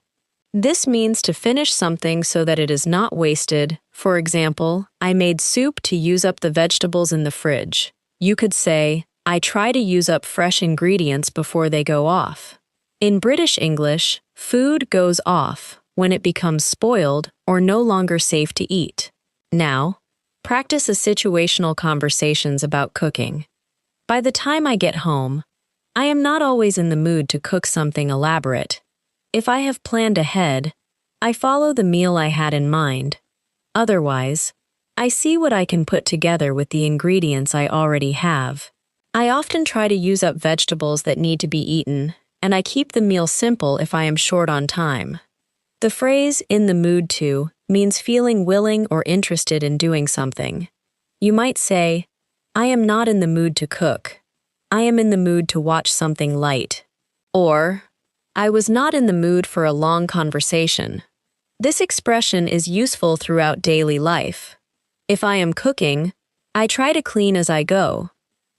This means to finish something so that it is not wasted. For example, I made soup to use up the vegetables in the fridge. You could say, I try to use up fresh ingredients before they go off. In British English, food goes off when it becomes spoiled or no longer safe to eat. Now, practice a situational conversations about cooking. By the time I get home, I am not always in the mood to cook something elaborate. If I have planned ahead, I follow the meal I had in mind. Otherwise, I see what I can put together with the ingredients I already have. I often try to use up vegetables that need to be eaten, and I keep the meal simple if I am short on time. The phrase "in the mood to" means feeling willing or interested in doing something. You might say, "I am not in the mood to cook. I am in the mood to watch something light." Or, "I was not in the mood for a long conversation." This expression is useful throughout daily life. If I am cooking, I try to clean as I go.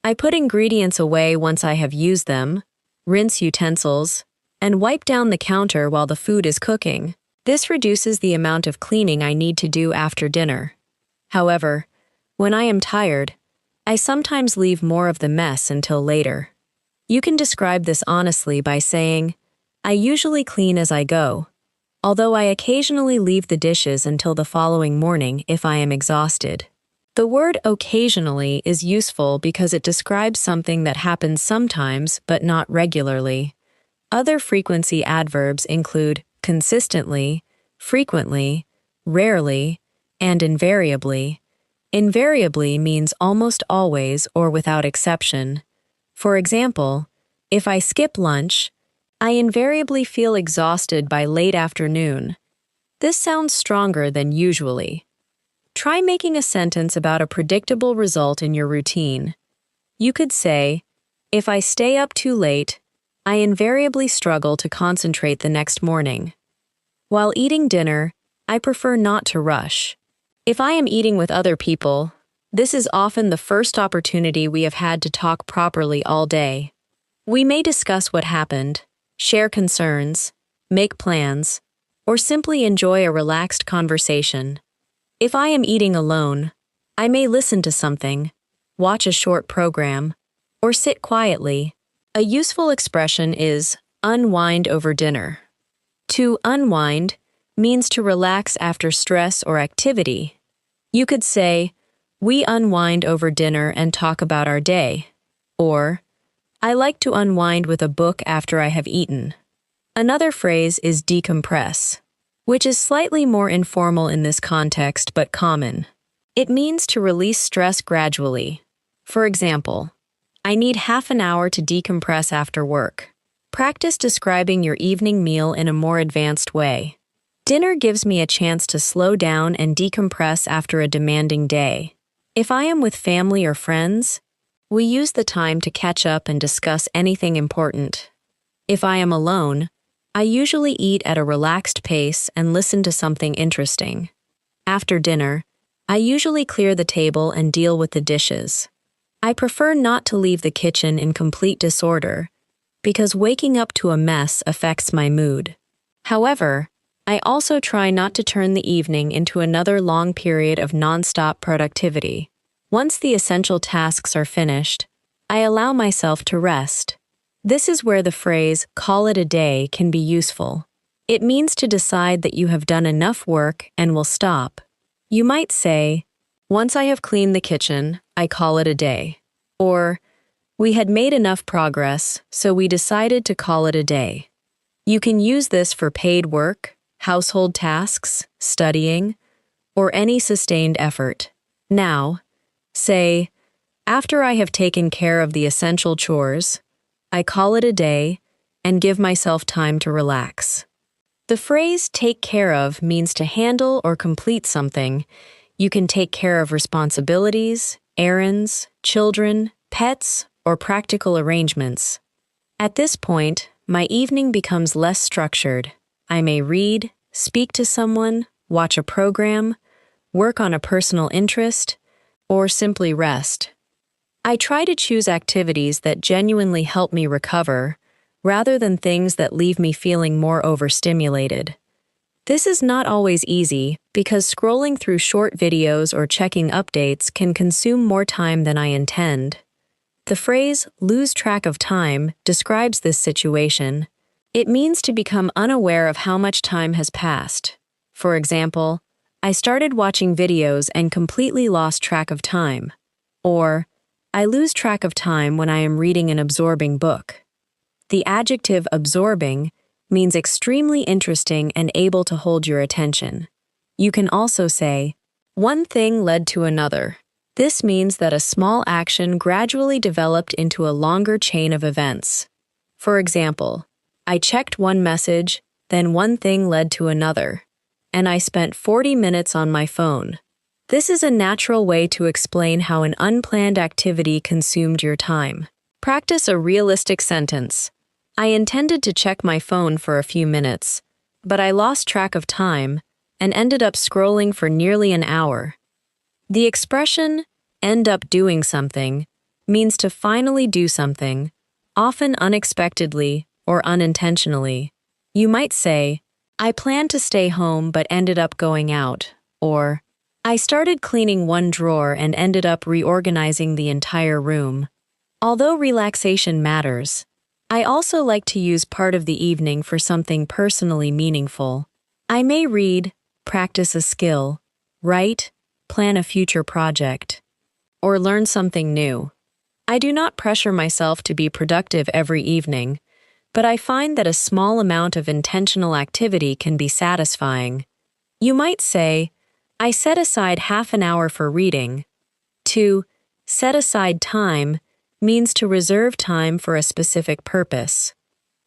I put ingredients away once I have used them, rinse utensils, and wipe down the counter while the food is cooking. This reduces the amount of cleaning I need to do after dinner. However, when I am tired, I sometimes leave more of the mess until later. You can describe this honestly by saying, "I usually clean as I go, although I occasionally leave the dishes until the following morning if I am exhausted." The word "occasionally" is useful because it describes something that happens sometimes but not regularly. Other frequency adverbs include consistently, frequently, rarely, and invariably. Invariably means almost always or without exception. For example, if I skip lunch, I invariably feel exhausted by late afternoon. This sounds stronger than usually. Try making a sentence about a predictable result in your routine. You could say, "If I stay up too late, I invariably struggle to concentrate the next morning." While eating dinner, I prefer not to rush. If I am eating with other people, this is often the first opportunity we have had to talk properly all day. We may discuss what happened, share concerns, make plans, or simply enjoy a relaxed conversation. If I am eating alone, I may listen to something, watch a short program, or sit quietly. A useful expression is unwind over dinner. To unwind means to relax after stress or activity. You could say, "We unwind over dinner and talk about our day," or "I like to unwind with a book after I have eaten." Another phrase is decompress, which is slightly more informal in this context but common. It means to release stress gradually. For example, "I need half an hour to decompress after work." Practice describing your evening meal in a more advanced way. Dinner gives me a chance to slow down and decompress after a demanding day. If I am with family or friends, we use the time to catch up and discuss anything important. If I am alone, I usually eat at a relaxed pace and listen to something interesting. After dinner, I usually clear the table and deal with the dishes. I prefer not to leave the kitchen in complete disorder, because waking up to a mess affects my mood. However, I also try not to turn the evening into another long period of nonstop productivity. Once the essential tasks are finished, I allow myself to rest. This is where the phrase "call it a day" can be useful. It means to decide that you have done enough work and will stop. You might say, "Once I have cleaned the kitchen, I call it a day." Or, "We had made enough progress, so we decided to call it a day." You can use this for paid work, household tasks, studying, or any sustained effort. Now, say, "After I have taken care of the essential chores, I call it a day and give myself time to relax." The phrase "take care of" means to handle or complete something. You can take care of responsibilities, errands, children, pets, or practical arrangements. At this point, my evening becomes less structured. I may read, speak to someone, watch a program, work on a personal interest, or simply rest. I try to choose activities that genuinely help me recover, rather than things that leave me feeling more overstimulated. This is not always easy because scrolling through short videos or checking updates can consume more time than I intend. The phrase "lose track of time" describes this situation. It means to become unaware of how much time has passed. For example, "I started watching videos and completely lost track of time." Or, "I lose track of time when I am reading an absorbing book." The adjective absorbing means extremely interesting and able to hold your attention. You can also say, one thing led to another. This means that a small action gradually developed into a longer chain of events. For example, I checked one message, then one thing led to another, and I spent 40 minutes on my phone. This is a natural way to explain how an unplanned activity consumed your time. Practice a realistic sentence. I intended to check my phone for a few minutes, but I lost track of time and ended up scrolling for nearly an hour. The expression, end up doing something, means to finally do something, often unexpectedly or unintentionally. You might say, I planned to stay home but ended up going out, or I started cleaning one drawer and ended up reorganizing the entire room. Although relaxation matters, I also like to use part of the evening for something personally meaningful. I may read, practice a skill, write, plan a future project, or learn something new. I do not pressure myself to be productive every evening, but I find that a small amount of intentional activity can be satisfying. You might say, I set aside half an hour for reading. To set aside time means to reserve time for a specific purpose.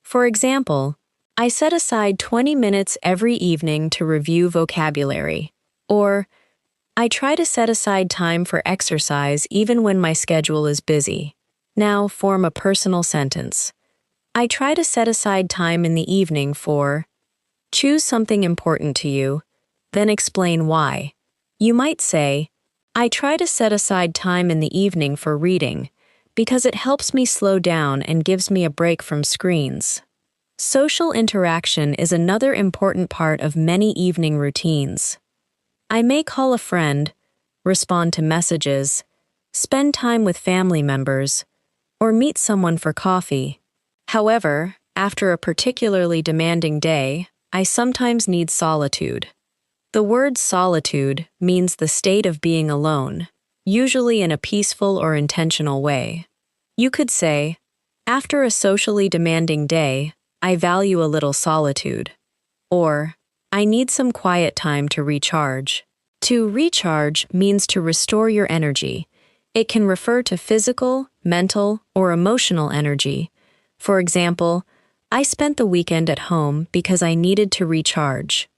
For example, I set aside 20 minutes every evening to review vocabulary, or I try to set aside time for exercise even when my schedule is busy. Now form a personal sentence. I try to set aside time in the evening for. Choose something important to you, then explain why. You might say, I try to set aside time in the evening for reading because it helps me slow down and gives me a break from screens. Social interaction is another important part of many evening routines. I may call a friend, respond to messages, spend time with family members, or meet someone for coffee. However, after a particularly demanding day, I sometimes need solitude. The word solitude means the state of being alone, usually in a peaceful or intentional way. You could say, after a socially demanding day, I value a little solitude. Or, I need some quiet time to recharge. To recharge means to restore your energy. It can refer to physical, mental, or emotional energy. For example, I spent the weekend at home because I needed to recharge.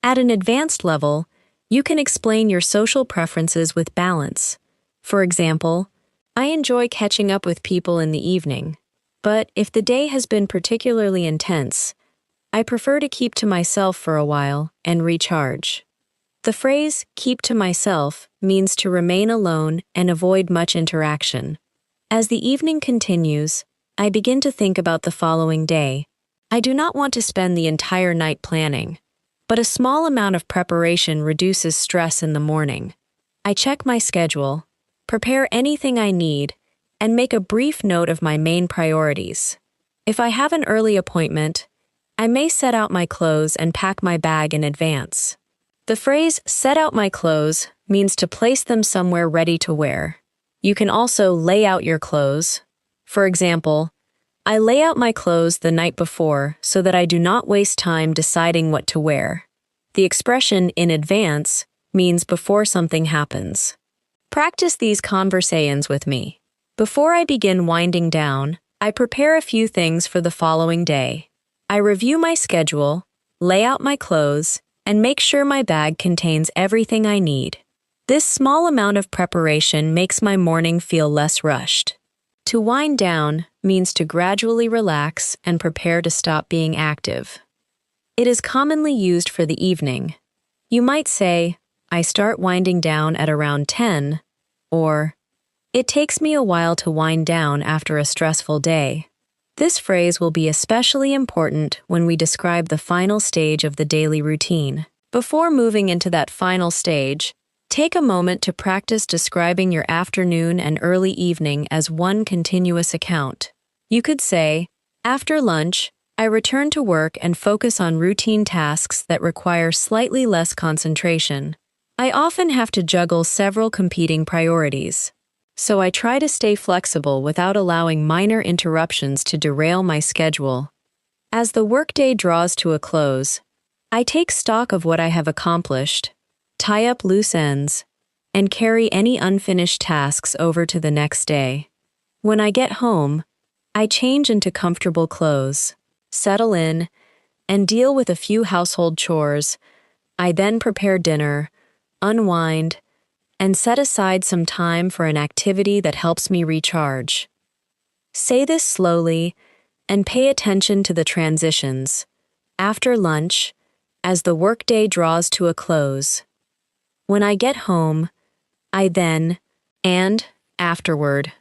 At an advanced level, you can explain your social preferences with balance. For example, I enjoy catching up with people in the evening, but if the day has been particularly intense, I prefer to keep to myself for a while and recharge. The phrase, keep to myself, means to remain alone and avoid much interaction. As the evening continues, I begin to think about the following day. I do not want to spend the entire night planning, but a small amount of preparation reduces stress in the morning. I check my schedule, prepare anything I need, and make a brief note of my main priorities. If I have an early appointment, I may set out my clothes and pack my bag in advance. The phrase, set out my clothes, means to place them somewhere ready to wear. You can also lay out your clothes. For example, I lay out my clothes the night before so that I do not waste time deciding what to wear. The expression in advance means before something happens. Practice these conversations with me. Before I begin winding down, I prepare a few things for the following day. I review my schedule, lay out my clothes, and make sure my bag contains everything I need. This small amount of preparation makes my morning feel less rushed. To wind down means to gradually relax and prepare to stop being active. It is commonly used for the evening. You might say, I start winding down at around 10, or it takes me a while to wind down after a stressful day. This phrase will be especially important when we describe the final stage of the daily routine. Before moving into that final stage, take a moment to practice describing your afternoon and early evening as one continuous account. You could say, after lunch, I return to work and focus on routine tasks that require slightly less concentration. I often have to juggle several competing priorities. so I try to stay flexible without allowing minor interruptions to derail my schedule. As the workday draws to a close, I take stock of what I have accomplished, tie up loose ends, and carry any unfinished tasks over to the next day. When I get home, I change into comfortable clothes, settle in, and deal with a few household chores. I then prepare dinner, unwind, and set aside some time for an activity that helps me recharge. Say this slowly and pay attention to the transitions. After lunch, as the workday draws to a close. When I get home, I then, and afterward.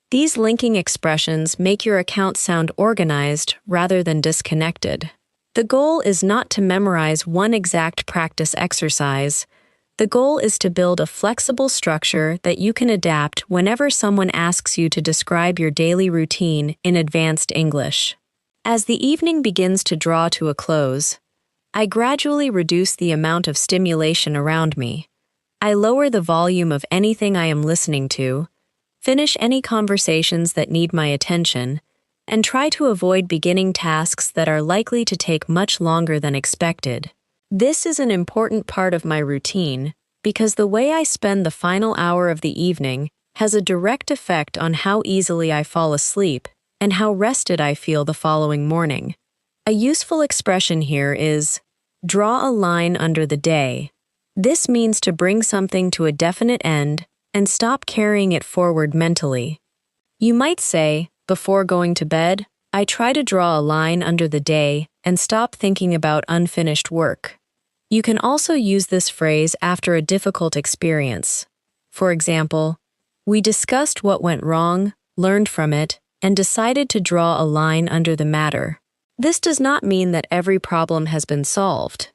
These linking expressions make your account sound organized rather than disconnected. The goal is not to memorize one exact practice exercise. The goal is to build a flexible structure that you can adapt whenever someone asks you to describe your daily routine in advanced English. As the evening begins to draw to a close, I gradually reduce the amount of stimulation around me. I lower the volume of anything I am listening to, finish any conversations that need my attention, and try to avoid beginning tasks that are likely to take much longer than expected. This is an important part of my routine because the way I spend the final hour of the evening has a direct effect on how easily I fall asleep and how rested I feel the following morning. A useful expression here is, draw a line under the day. This means to bring something to a definite end and stop carrying it forward mentally. You might say, before going to bed, I try to draw a line under the day and stop thinking about unfinished work. You can also use this phrase after a difficult experience. For example, we discussed what went wrong, learned from it, and decided to draw a line under the matter. This does not mean that every problem has been solved.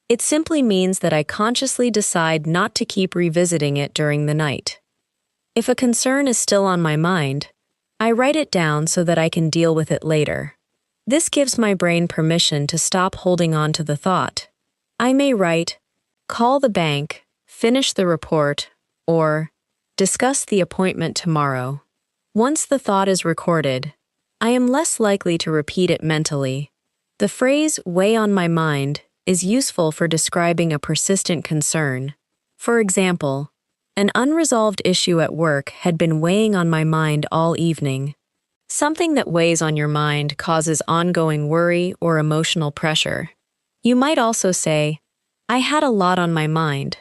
It simply means that I consciously decide not to keep revisiting it during the night. If a concern is still on my mind, I write it down so that I can deal with it later. This gives my brain permission to stop holding on to the thought. I may write, call the bank, finish the report, or discuss the appointment tomorrow. Once the thought is recorded, I am less likely to repeat it mentally. The phrase weigh on my mind is useful for describing a persistent concern. For example, an unresolved issue at work had been weighing on my mind all evening. Something that weighs on your mind causes ongoing worry or emotional pressure. You might also say, I had a lot on my mind,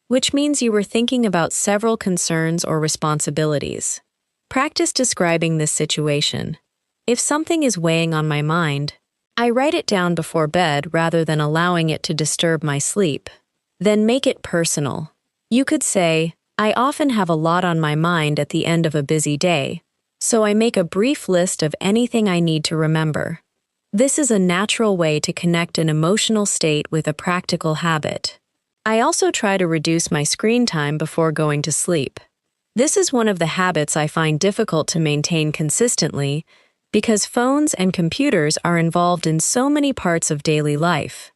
which means you were thinking about several concerns or responsibilities. Practice describing this situation. If something is weighing on my mind, I write it down before bed rather than allowing it to disturb my sleep. Then make it personal. You could say, I often have a lot on my mind at the end of a busy day, so I make a brief list of anything I need to remember. This is a natural way to connect an emotional state with a practical habit. I also try to reduce my screen time before going to sleep. This is one of the habits I find difficult to maintain consistently because phones and computers are involved in so many parts of daily life.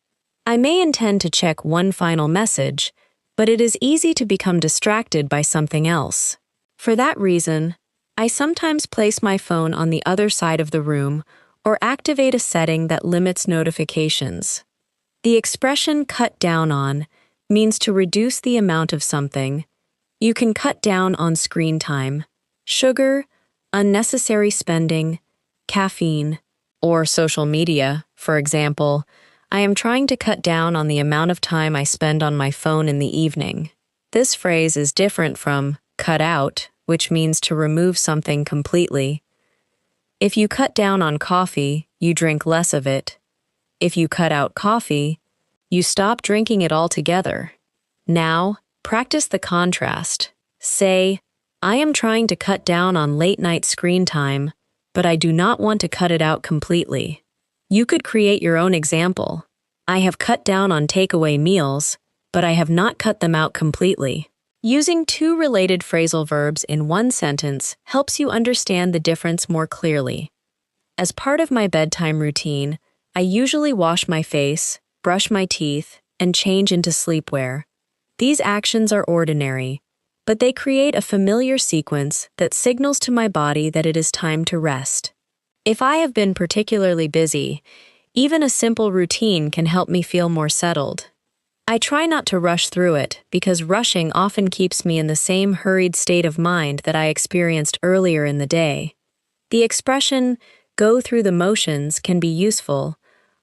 I may intend to check one final message, but it is easy to become distracted by something else. For that reason, I sometimes place my phone on the other side of the room or activate a setting that limits notifications. The expression cut down on means to reduce the amount of something. You can cut down on screen time, sugar, unnecessary spending, caffeine, or social media. For example, I am trying to cut down on the amount of time I spend on my phone in the evening. This phrase is different from cut out, which means to remove something completely. If you cut down on coffee, you drink less of it. If you cut out coffee, you stop drinking it altogether. Now, practice the contrast. Say, I am trying to cut down on late-night screen time, but I do not want to cut it out completely. You could create your own example. I have cut down on takeaway meals, but I have not cut them out completely. Using two related phrasal verbs in one sentence helps you understand the difference more clearly. As part of my bedtime routine, I usually wash my face, brush my teeth, and change into sleepwear. These actions are ordinary, but they create a familiar sequence that signals to my body that it is time to rest. If I have been particularly busy, even a simple routine can help me feel more settled. I try not to rush through it because rushing often keeps me in the same hurried state of mind that I experienced earlier in the day. The expression, "go through the motions," can be useful,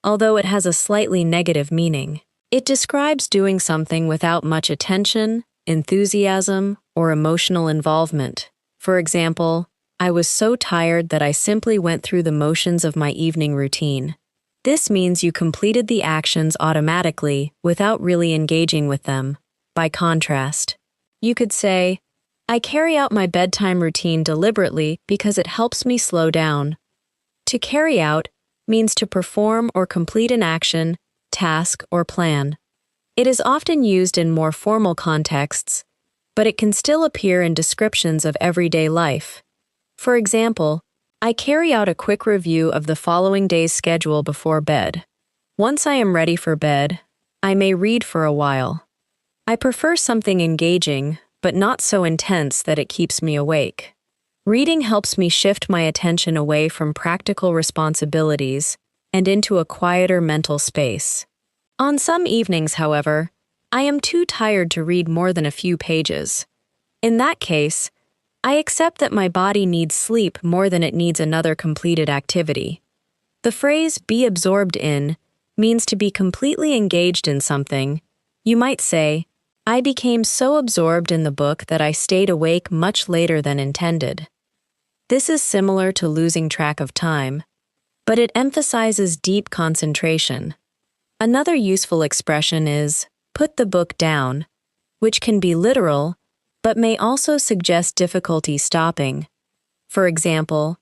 although it has a slightly negative meaning. It describes doing something without much attention, enthusiasm, or emotional involvement. For example, I was so tired that I simply went through the motions of my evening routine. This means you completed the actions automatically without really engaging with them. By contrast, you could say, I carry out my bedtime routine deliberately because it helps me slow down. To carry out means to perform or complete an action, task, or plan. It is often used in more formal contexts, but it can still appear in descriptions of everyday life. For example, I carry out a quick review of the following day's schedule before bed. Once I am ready for bed, I may read for a while. I prefer something engaging, but not so intense that it keeps me awake. Reading helps me shift my attention away from practical responsibilities and into a quieter mental space. On some evenings, however, I am too tired to read more than a few pages. In that case, I accept that my body needs sleep more than it needs another completed activity. The phrase "be absorbed in" means to be completely engaged in something. You might say, I became so absorbed in the book that I stayed awake much later than intended. This is similar to losing track of time, but it emphasizes deep concentration. Another useful expression is put the book down, which can be literal, but may also suggest difficulty stopping. For example,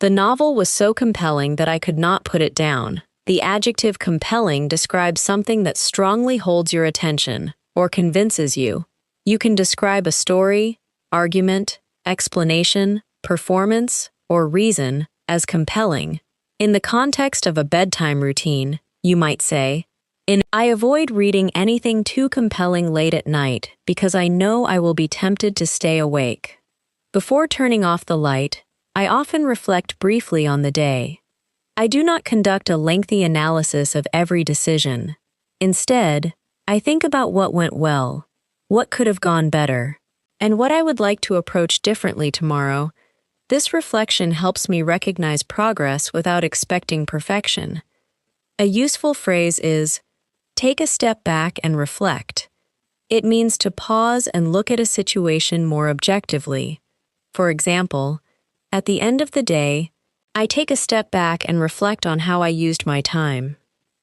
the novel was so compelling that I could not put it down. The adjective compelling describes something that strongly holds your attention or convinces you. You can describe a story, argument, explanation, performance, or reason as compelling. In the context of a bedtime routine, you might say, I avoid reading anything too compelling late at night because I know I will be tempted to stay awake. Before turning off the light, I often reflect briefly on the day. I do not conduct a lengthy analysis of every decision. Instead, I think about what went well, what could have gone better, and what I would like to approach differently tomorrow. This reflection helps me recognize progress without expecting perfection. A useful phrase is, take a step back and reflect. It means to pause and look at a situation more objectively. For example, at the end of the day, I take a step back and reflect on how I used my time.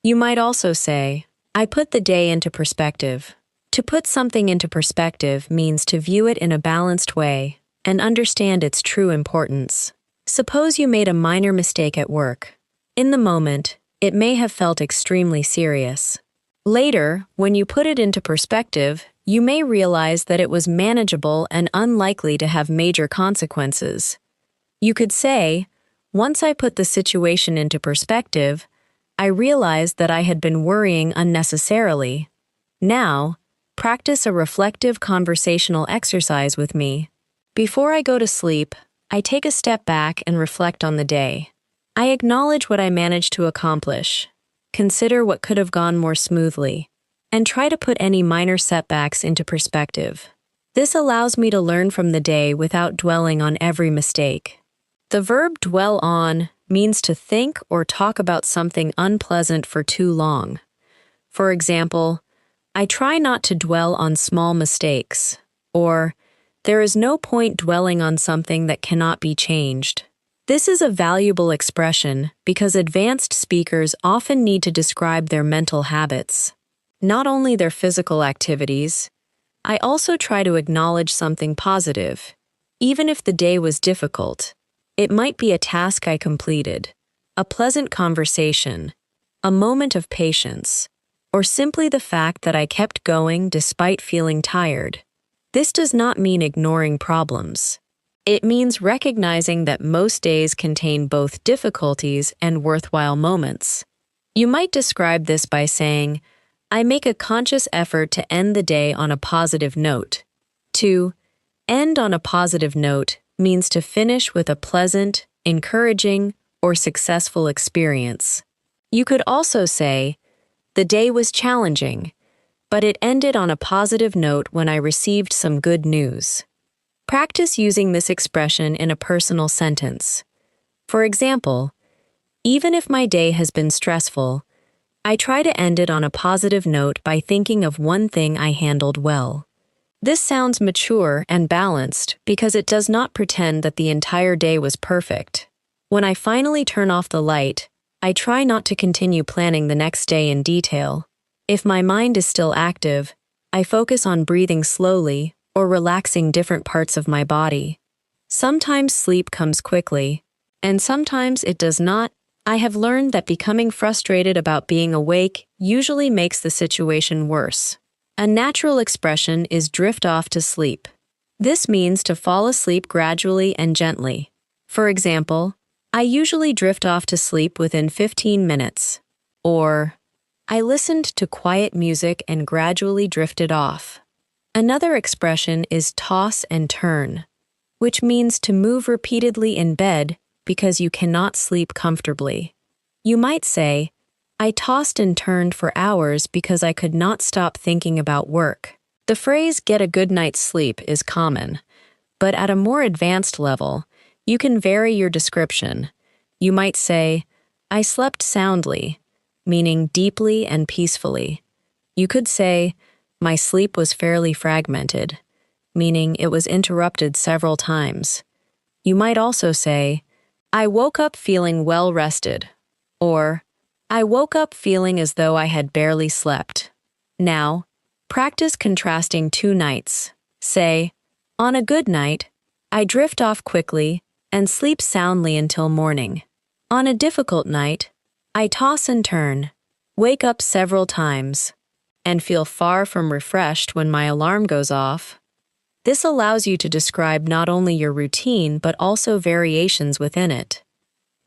You might also say, I put the day into perspective. To put something into perspective means to view it in a balanced way and understand its true importance. Suppose you made a minor mistake at work. In the moment, it may have felt extremely serious. Later, when you put it into perspective, you may realize that it was manageable and unlikely to have major consequences. You could say, once I put the situation into perspective, I realized that I had been worrying unnecessarily. Now, practice a reflective conversational exercise with me. Before I go to sleep, I take a step back and reflect on the day. I acknowledge what I managed to accomplish, consider what could have gone more smoothly, and try to put any minor setbacks into perspective. This allows me to learn from the day without dwelling on every mistake. The verb dwell on means to think or talk about something unpleasant for too long. For example, I try not to dwell on small mistakes, or there is no point dwelling on something that cannot be changed. This is a valuable expression because advanced speakers often need to describe their mental habits, not only their physical activities. I also try to acknowledge something positive. Even if the day was difficult, it might be a task I completed, a pleasant conversation, a moment of patience, or simply the fact that I kept going despite feeling tired. This does not mean ignoring problems. It means recognizing that most days contain both difficulties and worthwhile moments. You might describe this by saying, I make a conscious effort to end the day on a positive note. To end on a positive note means to finish with a pleasant, encouraging, or successful experience. You could also say, "The day was challenging, but it ended on a positive note when I received some good news." Practice using this expression in a personal sentence. For example, "Even if my day has been stressful, I try to end it on a positive note by thinking of one thing I handled well." This sounds mature and balanced because it does not pretend that the entire day was perfect. When I finally turn off the light, I try not to continue planning the next day in detail. If my mind is still active, I focus on breathing slowly or relaxing different parts of my body. Sometimes sleep comes quickly, and sometimes it does not. I have learned that becoming frustrated about being awake usually makes the situation worse. A natural expression is drift off to sleep. This means to fall asleep gradually and gently. For example, "I usually drift off to sleep within 15 minutes. Or, "I listened to quiet music and gradually drifted off." Another expression is toss and turn, which means to move repeatedly in bed because you cannot sleep comfortably. You might say, "I tossed and turned for hours because I could not stop thinking about work." The phrase "get a good night's sleep" is common, but at a more advanced level, you can vary your description. You might say, "I slept soundly," meaning deeply and peacefully. You could say, "My sleep was fairly fragmented," meaning it was interrupted several times. You might also say, "I woke up feeling well rested," or "I woke up feeling as though I had barely slept." Now, practice contrasting two nights. Say, "On a good night, I drift off quickly and sleep soundly until morning. On a difficult night, I toss and turn, wake up several times, and feel far from refreshed when my alarm goes off." This allows you to describe not only your routine but also variations within it.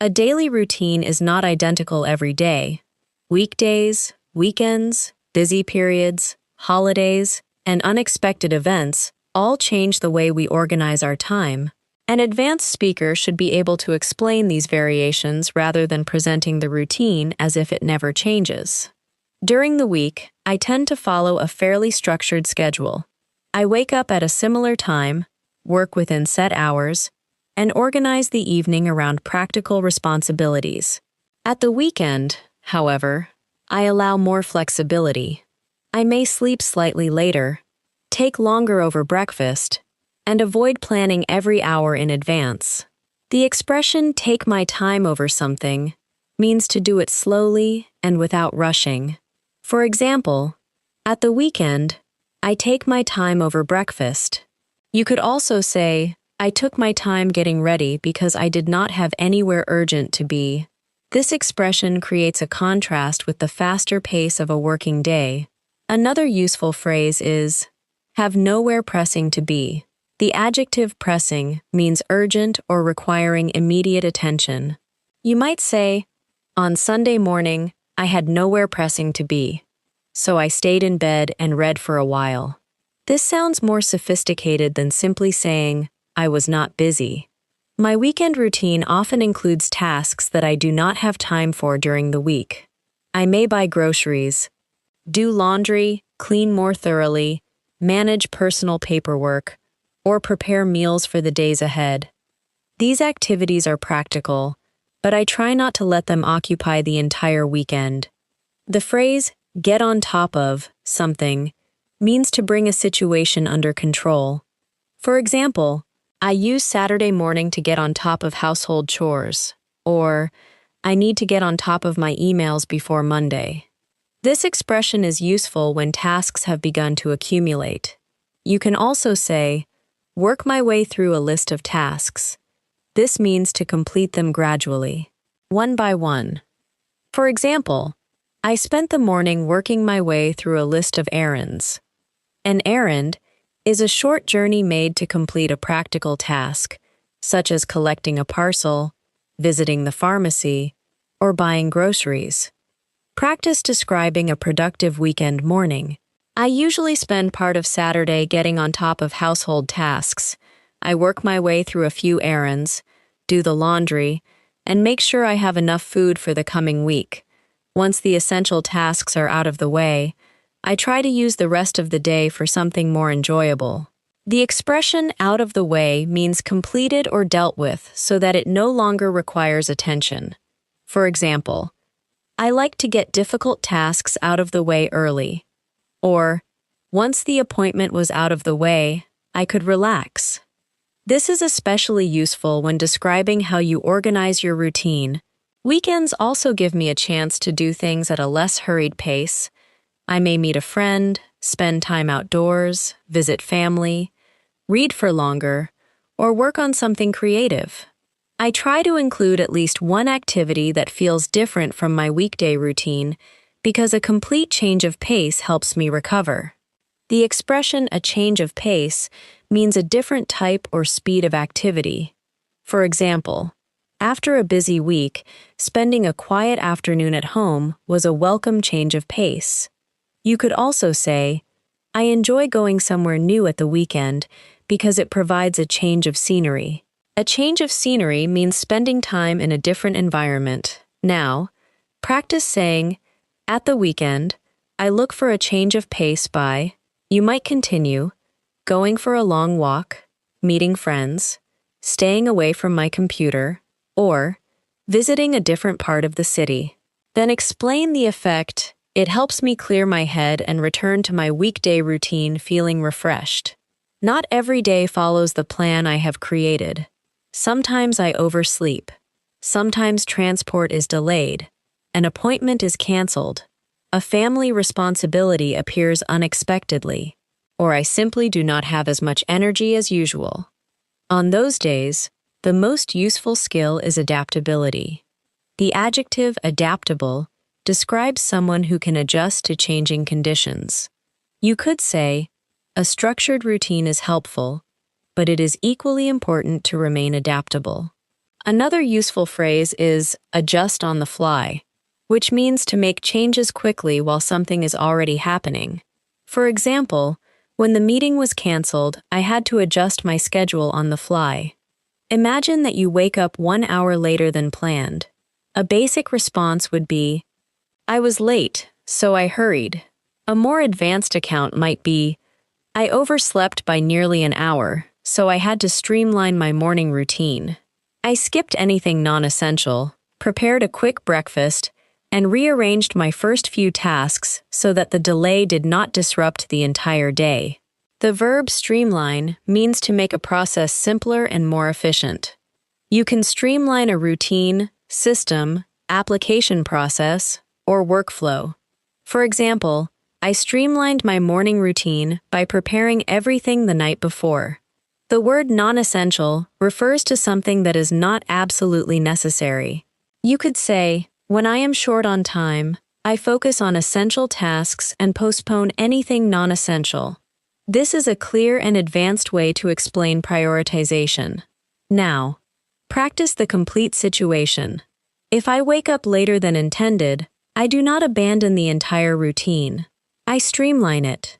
A daily routine is not identical every day. Weekdays, weekends, busy periods, holidays, and unexpected events all change the way we organize our time. An advanced speaker should be able to explain these variations rather than presenting the routine as if it never changes. During the week, I tend to follow a fairly structured schedule. I wake up at a similar time, work within set hours, and organize the evening around practical responsibilities. At the weekend, however, I allow more flexibility. I may sleep slightly later, take longer over breakfast, and avoid planning every hour in advance. The expression "take my time over something" means to do it slowly and without rushing. For example, "At the weekend, I take my time over breakfast." You could also say, "I took my time getting ready because I did not have anywhere urgent to be." This expression creates a contrast with the faster pace of a working day. Another useful phrase is, "have nowhere pressing to be." The adjective pressing means urgent or requiring immediate attention. You might say, "On Sunday morning, I had nowhere pressing to be, so I stayed in bed and read for a while." This sounds more sophisticated than simply saying, "I was not busy." My weekend routine often includes tasks that I do not have time for during the week. I may buy groceries, do laundry, clean more thoroughly, manage personal paperwork, or prepare meals for the days ahead. These activities are practical, but I try not to let them occupy the entire weekend. The phrase, "get on top of" something means to bring a situation under control. For example, "I use Saturday morning to get on top of household chores," or "I need to get on top of my emails before Monday." This expression is useful when tasks have begun to accumulate. You can also say, "work my way through a list of tasks." This means to complete them gradually, one by one. For example, "I spent the morning working my way through a list of errands." An errand is a short journey made to complete a practical task, such as collecting a parcel, visiting the pharmacy, or buying groceries. Practice describing a productive weekend morning. I usually spend part of Saturday getting on top of household tasks. I work my way through a few errands, do the laundry, and make sure I have enough food for the coming week. Once the essential tasks are out of the way, I try to use the rest of the day for something more enjoyable. The expression out of the way means completed or dealt with so that it no longer requires attention. For example, I like to get difficult tasks out of the way early. Or, once the appointment was out of the way, I could relax. This is especially useful when describing how you organize your routine. Weekends also give me a chance to do things at a less hurried pace. I may meet a friend, spend time outdoors, visit family, read for longer, or work on something creative. I try to include at least one activity that feels different from my weekday routine because a complete change of pace helps me recover. The expression a change of pace means a different type or speed of activity. For example, after a busy week, spending a quiet afternoon at home was a welcome change of pace. You could also say, I enjoy going somewhere new at the weekend because it provides a change of scenery. A change of scenery means spending time in a different environment. Now, practice saying, at the weekend, I look for a change of pace by, you might continue, going for a long walk, meeting friends, staying away from my computer, or visiting a different part of the city. Then explain the effect. It helps me clear my head and return to my weekday routine feeling refreshed. Not every day follows the plan I have created. Sometimes I oversleep. Sometimes transport is delayed. An appointment is canceled. A family responsibility appears unexpectedly. Or I simply do not have as much energy as usual. On those days, the most useful skill is adaptability. The adjective adaptable describes someone who can adjust to changing conditions. You could say, a structured routine is helpful, but it is equally important to remain adaptable. Another useful phrase is adjust on the fly, which means to make changes quickly while something is already happening. For example, when the meeting was canceled, I had to adjust my schedule on the fly. Imagine that you wake up 1 hour later than planned. A basic response would be, I was late, so I hurried. A more advanced account might be, I overslept by nearly an hour, so I had to streamline my morning routine. I skipped anything non-essential, prepared a quick breakfast, and rearranged my first few tasks so that the delay did not disrupt the entire day. The verb streamline means to make a process simpler and more efficient. You can streamline a routine, system, application process, or workflow. For example, I streamlined my morning routine by preparing everything the night before. The word non-essential refers to something that is not absolutely necessary. You could say, when I am short on time, I focus on essential tasks and postpone anything non-essential. This is a clear and advanced way to explain prioritization. Now, practice the complete situation. If I wake up later than intended, I do not abandon the entire routine. I streamline it.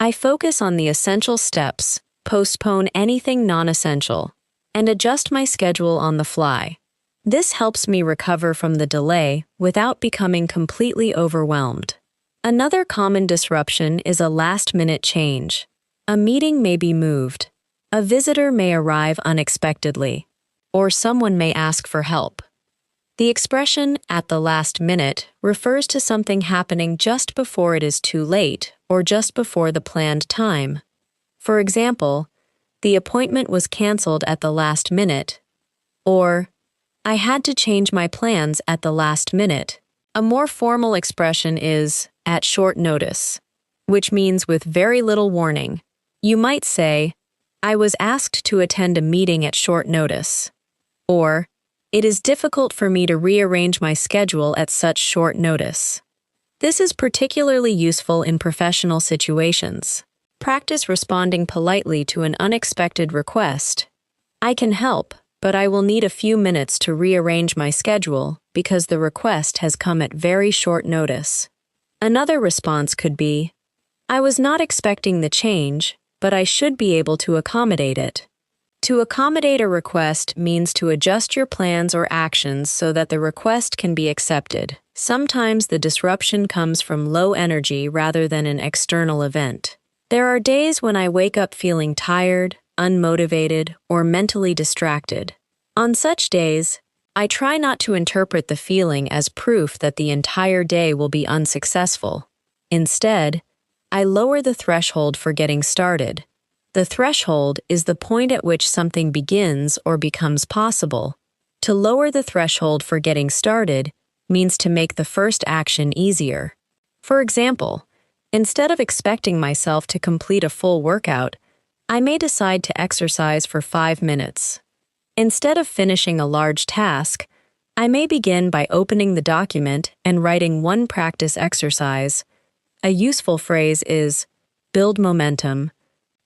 I focus on the essential steps, postpone anything non-essential, and adjust my schedule on the fly. This helps me recover from the delay without becoming completely overwhelmed. Another common disruption is a last-minute change. A meeting may be moved, a visitor may arrive unexpectedly, or someone may ask for help. The expression at the last minute refers to something happening just before it is too late or just before the planned time. For example, the appointment was canceled at the last minute, or I had to change my plans at the last minute. A more formal expression is at short notice, which means with very little warning. You might say, I was asked to attend a meeting at short notice, or it is difficult for me to rearrange my schedule at such short notice. This is particularly useful in professional situations. Practice responding politely to an unexpected request. I can help, but I will need a few minutes to rearrange my schedule because the request has come at very short notice. Another response could be, I was not expecting the change, but I should be able to accommodate it. To accommodate a request means to adjust your plans or actions so that the request can be accepted. Sometimes the disruption comes from low energy rather than an external event. There are days when I wake up feeling tired, unmotivated, or mentally distracted. On such days, I try not to interpret the feeling as proof that the entire day will be unsuccessful. Instead, I lower the threshold for getting started. The threshold is the point at which something begins or becomes possible. To lower the threshold for getting started means to make the first action easier. For example, instead of expecting myself to complete a full workout, I may decide to exercise for 5 minutes. Instead of finishing a large task, I may begin by opening the document and writing one practice exercise. A useful phrase is, build momentum.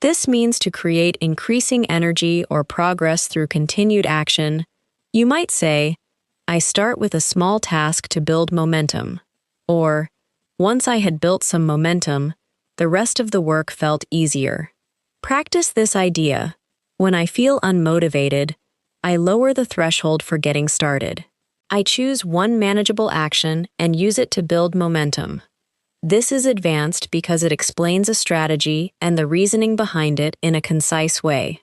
This means to create increasing energy or progress through continued action. You might say, I start with a small task to build momentum. Or, once I had built some momentum, the rest of the work felt easier. Practice this idea. When I feel unmotivated, I lower the threshold for getting started. I choose one manageable action and use it to build momentum. This is advanced because it explains a strategy and the reasoning behind it in a concise way.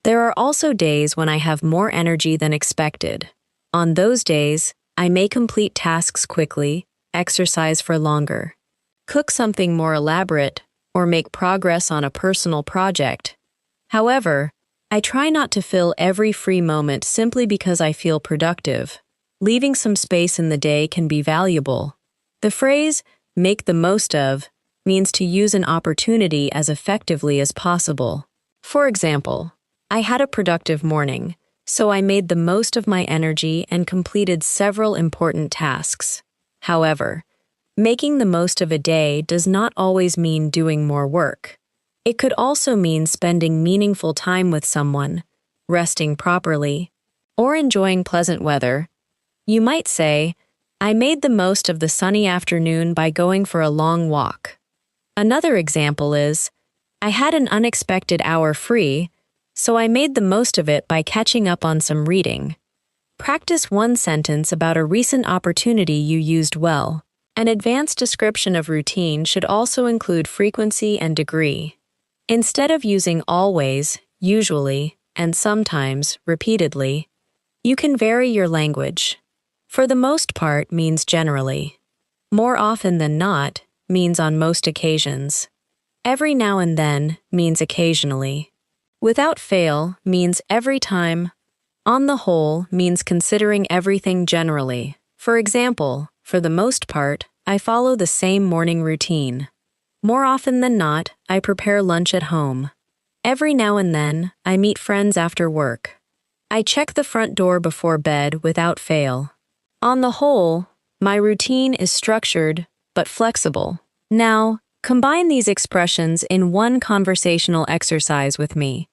There are also days when I have more energy than expected. On those days, I may complete tasks quickly, exercise for longer, cook something more elaborate, or make progress on a personal project. However, I try not to fill every free moment simply because I feel productive. Leaving some space in the day can be valuable. The phrase, make the most of, means to use an opportunity as effectively as possible. For example, I had a productive morning, so I made the most of my energy and completed several important tasks. However, making the most of a day does not always mean doing more work. It could also mean spending meaningful time with someone, resting properly, or enjoying pleasant weather. You might say, I made the most of the sunny afternoon by going for a long walk. Another example is, I had an unexpected hour free, so I made the most of it by catching up on some reading. Practice one sentence about a recent opportunity you used well. An advanced description of routine should also include frequency and degree. Instead of using always, usually, and sometimes, repeatedly, you can vary your language. For the most part means generally. More often than not means on most occasions. Every now and then means occasionally. Without fail means every time. On the whole means considering everything generally. For example, for the most part, I follow the same morning routine. More often than not, I prepare lunch at home. Every now and then, I meet friends after work. I check the front door before bed without fail. On the whole, my routine is structured but flexible. Now, combine these expressions in one conversational exercise with me.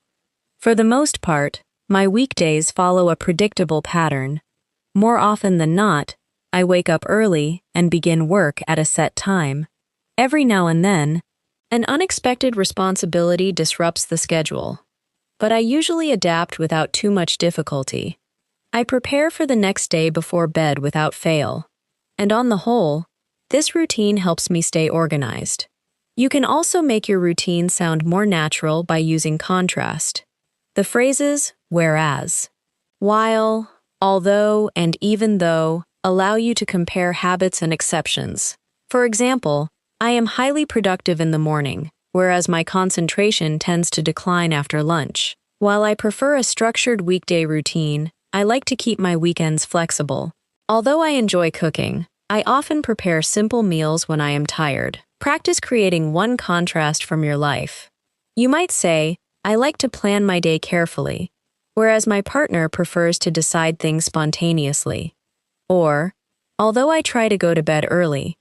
For the most part, my weekdays follow a predictable pattern. More often than not, I wake up early and begin work at a set time. Every now and then, an unexpected responsibility disrupts the schedule. But I usually adapt without too much difficulty. I prepare for the next day before bed without fail. And on the whole, this routine helps me stay organized. You can also make your routine sound more natural by using contrast. The phrases whereas, while, although, and even though allow you to compare habits and exceptions. For example, I am highly productive in the morning, whereas my concentration tends to decline after lunch. While I prefer a structured weekday routine, I like to keep my weekends flexible. Although I enjoy cooking, I often prepare simple meals when I am tired. Practice creating one contrast from your life. You might say, I like to plan my day carefully, whereas my partner prefers to decide things spontaneously. Or, although I try to go to bed early,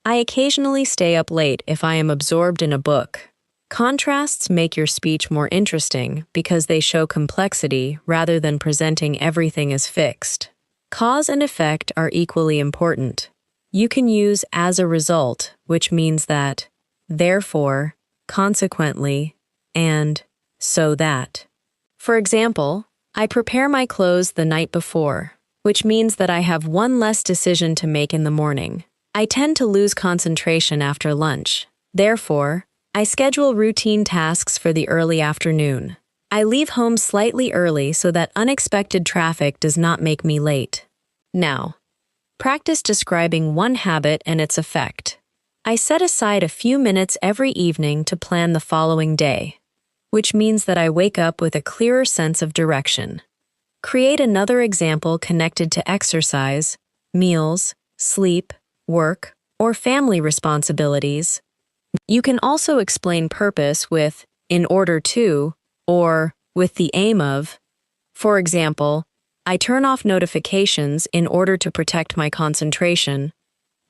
I occasionally stay up late if I am absorbed in a book. Contrasts make your speech more interesting because they show complexity rather than presenting everything as fixed. Cause and effect are equally important. You can use as a result, which means that therefore, consequently, and so that. For example, I prepare my clothes the night before, which means that I have one less decision to make in the morning. I tend to lose concentration after lunch. Therefore, I schedule routine tasks for the early afternoon. I leave home slightly early so that unexpected traffic does not make me late. Now, practice describing one habit and its effect. I set aside a few minutes every evening to plan the following day, which means that I wake up with a clearer sense of direction. Create another example connected to exercise, meals, sleep, work, or family responsibilities. You can also explain purpose with in order to or with the aim of. For example, I turn off notifications in order to protect my concentration.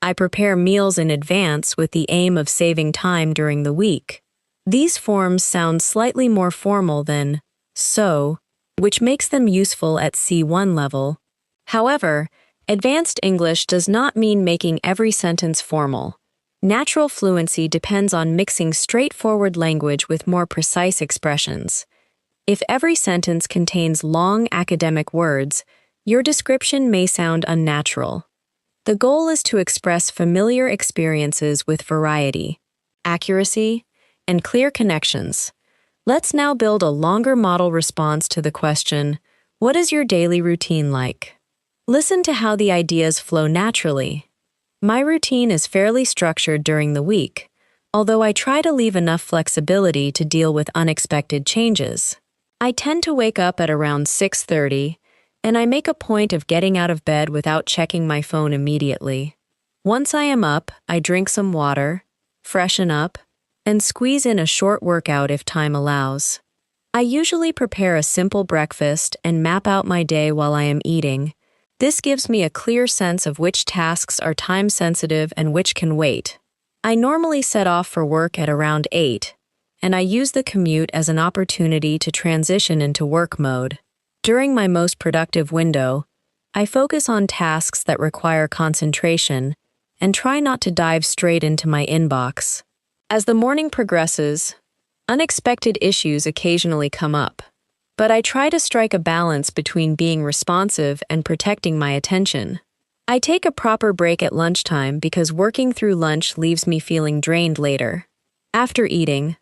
I prepare meals in advance with the aim of saving time during the week. These forms sound slightly more formal than so, which makes them useful at C1 level. However, advanced English does not mean making every sentence formal. Natural fluency depends on mixing straightforward language with more precise expressions. If every sentence contains long academic words, your description may sound unnatural. The goal is to express familiar experiences with variety, accuracy, and clear connections. Let's now build a longer model response to the question, what is your daily routine like? Listen to how the ideas flow naturally. My routine is fairly structured during the week, although I try to leave enough flexibility to deal with unexpected changes. I tend to wake up at around 6:30, and I make a point of getting out of bed without checking my phone immediately. Once I am up, I drink some water, freshen up, and squeeze in a short workout if time allows. I usually prepare a simple breakfast and map out my day while I am eating. This gives me a clear sense of which tasks are time-sensitive and which can wait. I normally set off for work at around 8, and I use the commute as an opportunity to transition into work mode. During my most productive window, I focus on tasks that require concentration and try not to dive straight into my inbox. As the morning progresses, unexpected issues occasionally come up, but I try to strike a balance between being responsive and protecting my attention. I take a proper break at lunchtime because working through lunch leaves me feeling drained later. After eating,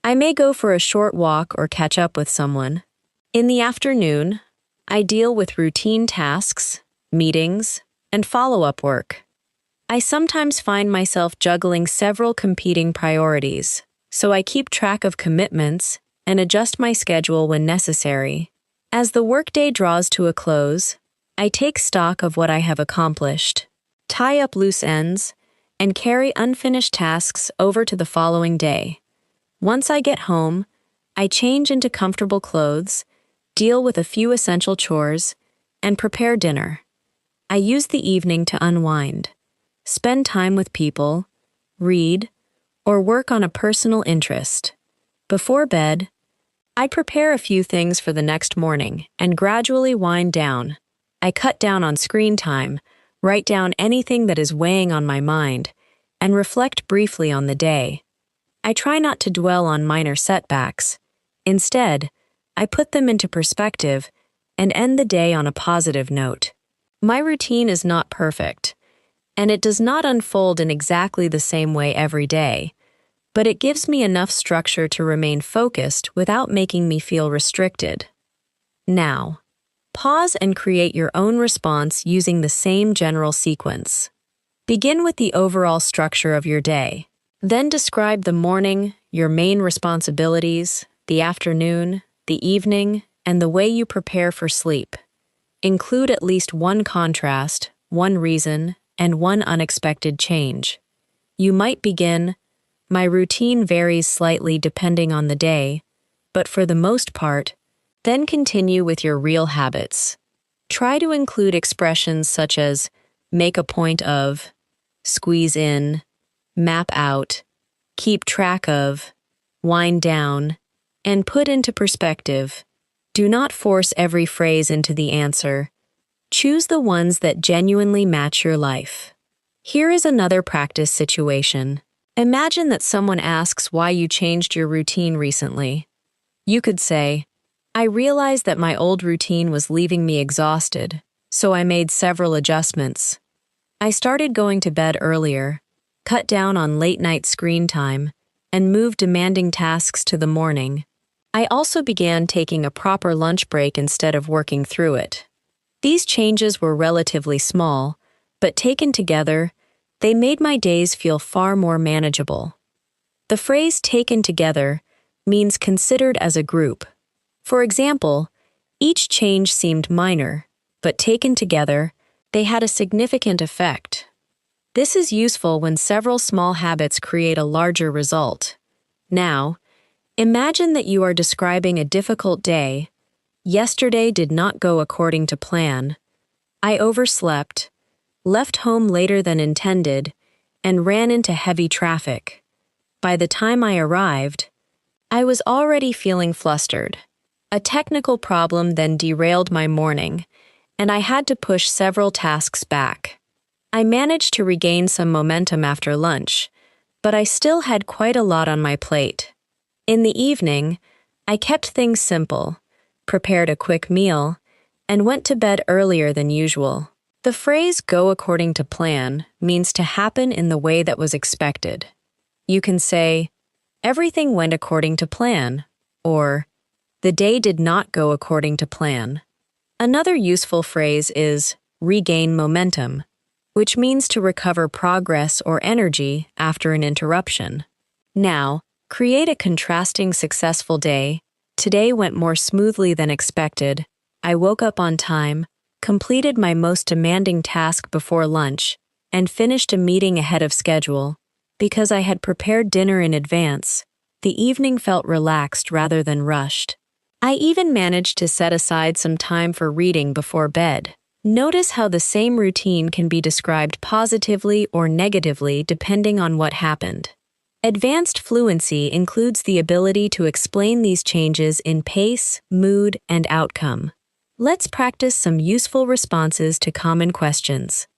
I may go for a short walk or catch up with someone. In the afternoon, I deal with routine tasks, meetings, and follow-up work. I sometimes find myself juggling several competing priorities, so I keep track of commitments and adjust my schedule when necessary. As the workday draws to a close, I take stock of what I have accomplished, tie up loose ends, and carry unfinished tasks over to the following day. Once I get home, I change into comfortable clothes, deal with a few essential chores, and prepare dinner. I use the evening to unwind, spend time with people, read, or work on a personal interest. Before bed, I prepare a few things for the next morning and gradually wind down. I cut down on screen time, write down anything that is weighing on my mind, and reflect briefly on the day. I try not to dwell on minor setbacks. Instead, I put them into perspective and end the day on a positive note. My routine is not perfect, and it does not unfold in exactly the same way every day, but it gives me enough structure to remain focused without making me feel restricted. Now, pause and create your own response using the same general sequence. Begin with the overall structure of your day. Then describe the morning, your main responsibilities, the afternoon, the evening, and the way you prepare for sleep. Include at least one contrast, one reason, and one unexpected change. You might begin, my routine varies slightly depending on the day, but for the most part, then continue with your real habits. Try to include expressions such as make a point of, squeeze in, map out, keep track of, wind down, and put into perspective. Do not force every phrase into the answer. Choose the ones that genuinely match your life. Here is another practice situation. Imagine that someone asks why you changed your routine recently. You could say, I realized that my old routine was leaving me exhausted, so I made several adjustments. I started going to bed earlier, cut down on late-night screen time, and moved demanding tasks to the morning. I also began taking a proper lunch break instead of working through it. These changes were relatively small, but taken together, they made my days feel far more manageable. The phrase taken together means considered as a group. For example, each change seemed minor, but taken together, they had a significant effect. This is useful when several small habits create a larger result. Now, imagine that you are describing a difficult day. Yesterday did not go according to plan. I overslept, left home later than intended, and ran into heavy traffic. By the time I arrived, I was already feeling flustered. A technical problem then derailed my morning, and I had to push several tasks back. I managed to regain some momentum after lunch, but I still had quite a lot on my plate. In the evening, I kept things simple, prepared a quick meal, and went to bed earlier than usual. The phrase go according to plan means to happen in the way that was expected. You can say, everything went according to plan, or the day did not go according to plan. Another useful phrase is regain momentum, which means to recover progress or energy after an interruption. Now, create a contrasting successful day. Today went more smoothly than expected. I woke up on time, completed my most demanding task before lunch, and finished a meeting ahead of schedule. Because I had prepared dinner in advance, the evening felt relaxed rather than rushed. I even managed to set aside some time for reading before bed. Notice how the same routine can be described positively or negatively depending on what happened. Advanced fluency includes the ability to explain these changes in pace, mood, and outcome. Let's practice some useful responses to common questions.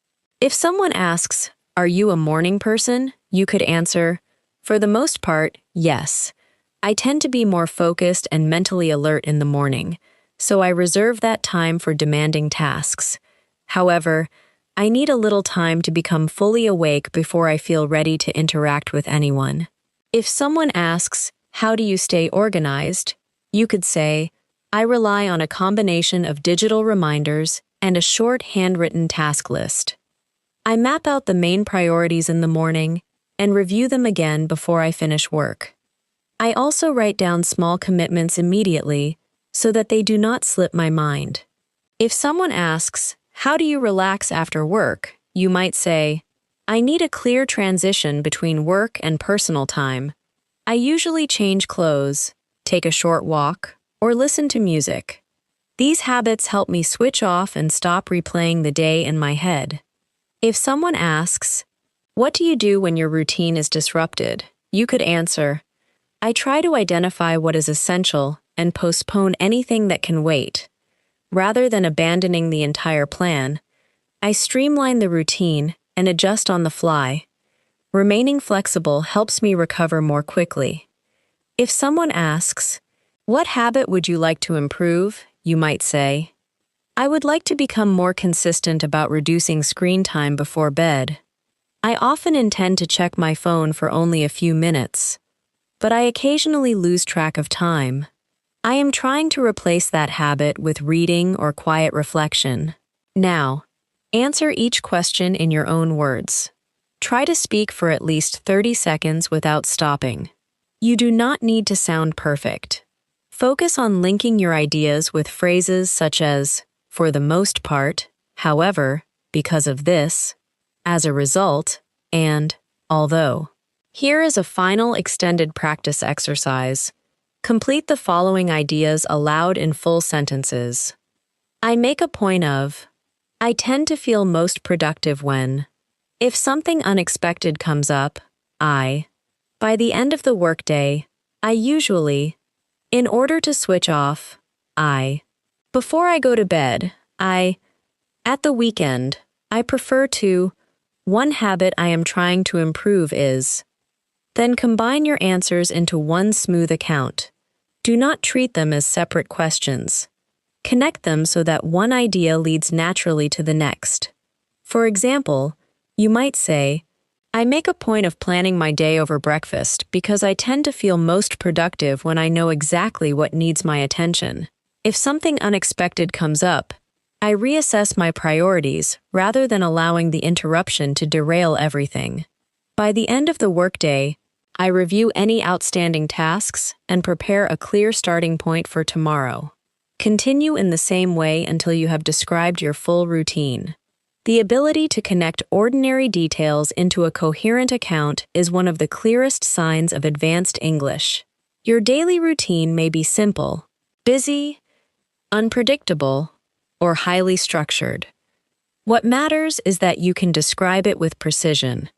If someone asks, "Are you a morning person?" you could answer, "For the most part, yes. I tend to be more focused and mentally alert in the morning, so I reserve that time for demanding tasks. However, I need a little time to become fully awake before I feel ready to interact with anyone." If someone asks, "How do you stay organized?" you could say, "I rely on a combination of digital reminders and a short handwritten task list. I map out the main priorities in the morning and review them again before I finish work. I also write down small commitments immediately so that they do not slip my mind." If someone asks, "How do you relax after work?" you might say, "I need a clear transition between work and personal time. I usually change clothes, take a short walk, or listen to music. These habits help me switch off and stop replaying the day in my head." If someone asks, "What do you do when your routine is disrupted?" you could answer, "I try to identify what is essential and postpone anything that can wait. Rather than abandoning the entire plan, I streamline the routine and adjust on the fly. Remaining flexible helps me recover more quickly." If someone asks, "What habit would you like to improve?" you might say, "I would like to become more consistent about reducing screen time before bed. I often intend to check my phone for only a few minutes, but I occasionally lose track of time. I am trying to replace that habit with reading or quiet reflection." Now, answer each question in your own words. Try to speak for at least 30 seconds without stopping. You do not need to sound perfect. Focus on linking your ideas with phrases such as, "for the most part," "however," "because of this," "as a result," and "although." Here is a final extended practice exercise. Complete the following ideas aloud in full sentences. I make a point of. I tend to feel most productive when. If something unexpected comes up, I. By the end of the workday, I usually. In order to switch off, I. Before I go to bed, I. At the weekend, I prefer to. One habit I am trying to improve is. Then combine your answers into one smooth account. Do not treat them as separate questions. Connect them so that one idea leads naturally to the next. For example, you might say, I make a point of planning my day over breakfast because I tend to feel most productive when I know exactly what needs my attention. If something unexpected comes up, I reassess my priorities rather than allowing the interruption to derail everything. By the end of the workday, I review any outstanding tasks and prepare a clear starting point for tomorrow. Continue in the same way until you have described your full routine. The ability to connect ordinary details into a coherent account is one of the clearest signs of advanced English. Your daily routine may be simple, busy, unpredictable, or highly structured. What matters is that you can describe it with precision,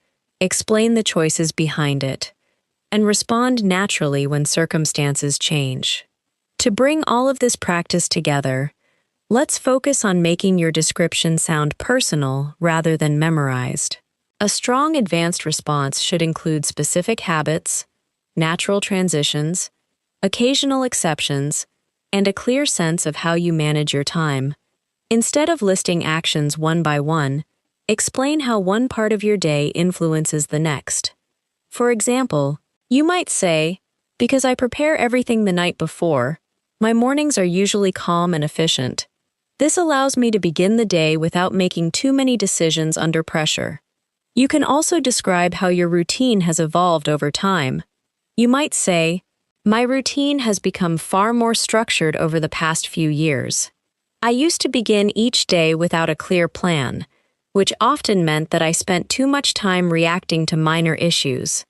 explain the choices behind it, and respond naturally when circumstances change. To bring all of this practice together, let's focus on making your description sound personal rather than memorized. A strong advanced response should include specific habits, natural transitions, occasional exceptions, and a clear sense of how you manage your time. Instead of listing actions one by one, explain how one part of your day influences the next. For example, you might say, because I prepare everything the night before, my mornings are usually calm and efficient. This allows me to begin the day without making too many decisions under pressure. You can also describe how your routine has evolved over time. You might say, my routine has become far more structured over the past few years. I used to begin each day without a clear plan, which often meant that I spent too much time reacting to minor issues.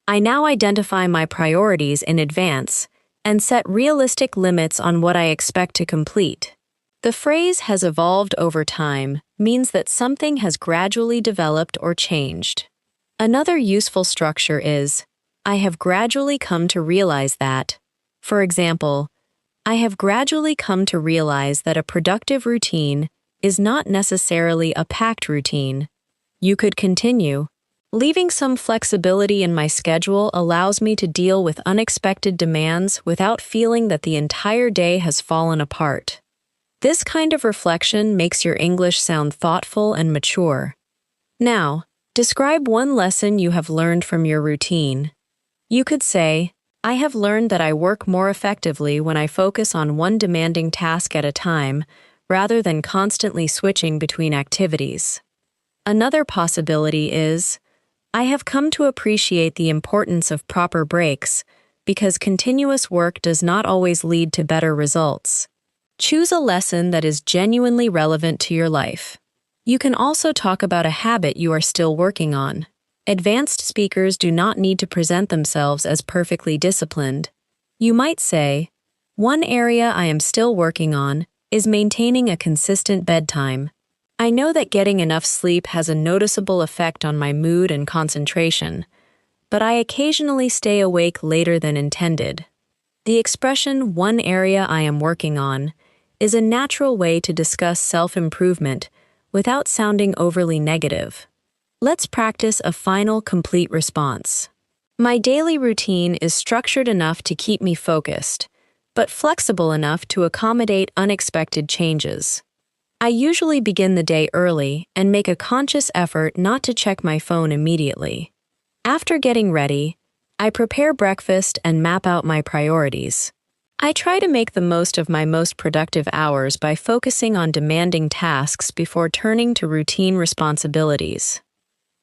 I now identify my priorities in advance and set realistic limits on what I expect to complete. The phrase has evolved over time means that something has gradually developed or changed. Another useful structure is, I have gradually come to realize that. For example, I have gradually come to realize that a productive routine is not necessarily a packed routine. You could continue. Leaving some flexibility in my schedule allows me to deal with unexpected demands without feeling that the entire day has fallen apart. This kind of reflection makes your English sound thoughtful and mature. Now, describe one lesson you have learned from your routine. You could say, I have learned that I work more effectively when I focus on one demanding task at a time, rather than constantly switching between activities. Another possibility is, I have come to appreciate the importance of proper breaks, because continuous work does not always lead to better results. Choose a lesson that is genuinely relevant to your life. You can also talk about a habit you are still working on. Advanced speakers do not need to present themselves as perfectly disciplined. You might say, one area I am still working on is maintaining a consistent bedtime. I know that getting enough sleep has a noticeable effect on my mood and concentration, but I occasionally stay awake later than intended. The expression, one area I am working on, is a natural way to discuss self-improvement without sounding overly negative. Let's practice a final complete response. My daily routine is structured enough to keep me focused, but flexible enough to accommodate unexpected changes. I usually begin the day early and make a conscious effort not to check my phone immediately. After getting ready, I prepare breakfast and map out my priorities. I try to make the most of my most productive hours by focusing on demanding tasks before turning to routine responsibilities.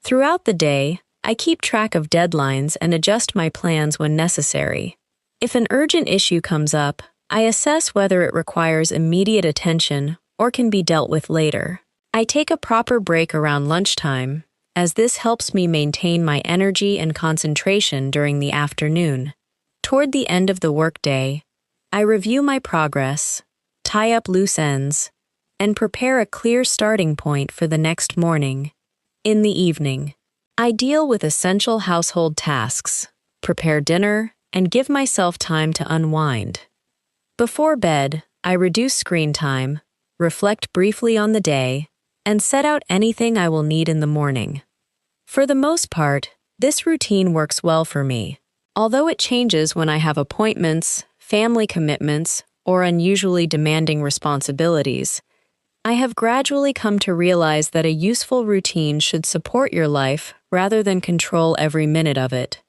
Throughout the day, I keep track of deadlines and adjust my plans when necessary. If an urgent issue comes up, I assess whether it requires immediate attention or can be dealt with later. I take a proper break around lunchtime, as this helps me maintain my energy and concentration during the afternoon. Toward the end of the workday, I review my progress, tie up loose ends, and prepare a clear starting point for the next morning. In the evening, I deal with essential household tasks, prepare dinner, and give myself time to unwind. Before bed, I reduce screen time, reflect briefly on the day, and set out anything I will need in the morning. For the most part, This routine works well for me. Although it changes when I have appointments, family commitments, or unusually demanding responsibilities, I have gradually come to realize that a useful routine should support your life rather than control every minute of it.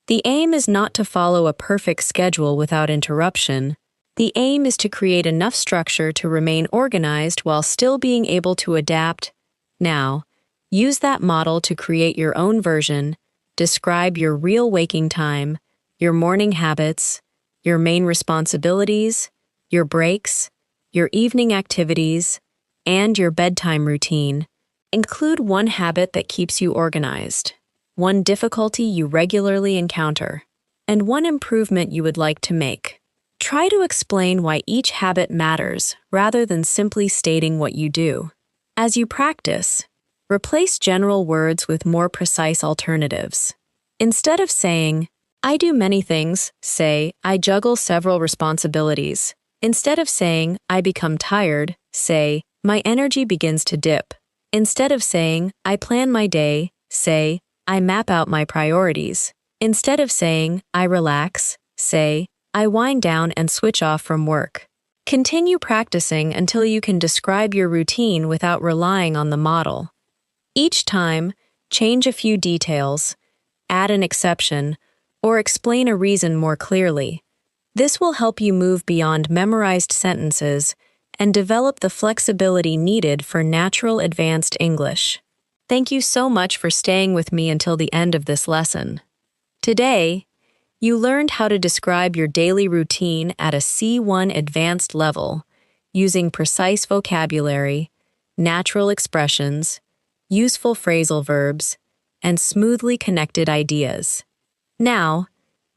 The aim is not to follow a perfect schedule without interruption. The aim is to create enough structure to remain organized while still being able to adapt. Now, use that model to create your own version, describe your real waking time, your morning habits, your main responsibilities, your breaks, your evening activities, and your bedtime routine. Include one habit that keeps you organized, one difficulty you regularly encounter, and one improvement you would like to make. Try to explain why each habit matters rather than simply stating what you do. As you practice, replace general words with more precise alternatives. Instead of saying, "I do many things," say, "I juggle several responsibilities." Instead of saying, "I become tired," say, "My energy begins to dip." Instead of saying, "I plan my day," say, "I map out my priorities." Instead of saying, "I relax," say, "I wind down and switch off from work." Continue practicing until you can describe your routine without relying on the model. Each time, change a few details, add an exception, or explain a reason more clearly. This will help you move beyond memorized sentences and develop the flexibility needed for natural advanced English. Thank you so much for staying with me until the end of this lesson. Today, you learned how to describe your daily routine at a C1 advanced level using precise vocabulary, natural expressions, useful phrasal verbs, and smoothly connected ideas. Now,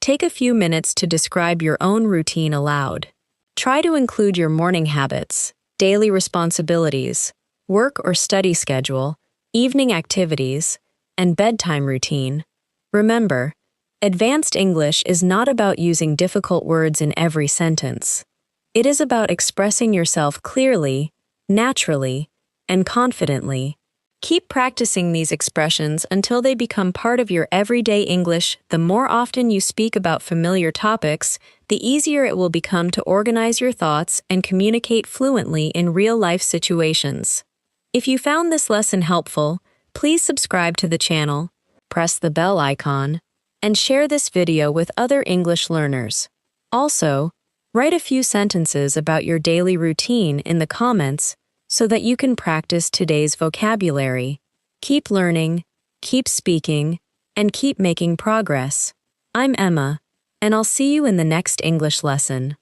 take a few minutes to describe your own routine aloud. Try to include your morning habits, daily responsibilities, work or study schedule, evening activities, and bedtime routine. Remember, advanced English is not about using difficult words in every sentence. It is about expressing yourself clearly, naturally, and confidently. Keep practicing these expressions until they become part of your everyday English. The more often you speak about familiar topics, the easier it will become to organize your thoughts and communicate fluently in real-life situations. If you found this lesson helpful, please subscribe to the channel, press the bell icon, and share this video with other English learners. Also, write a few sentences about your daily routine in the comments so that you can practice today's vocabulary. Keep learning, keep speaking, and keep making progress. I'm Emma, and I'll see you in the next English lesson.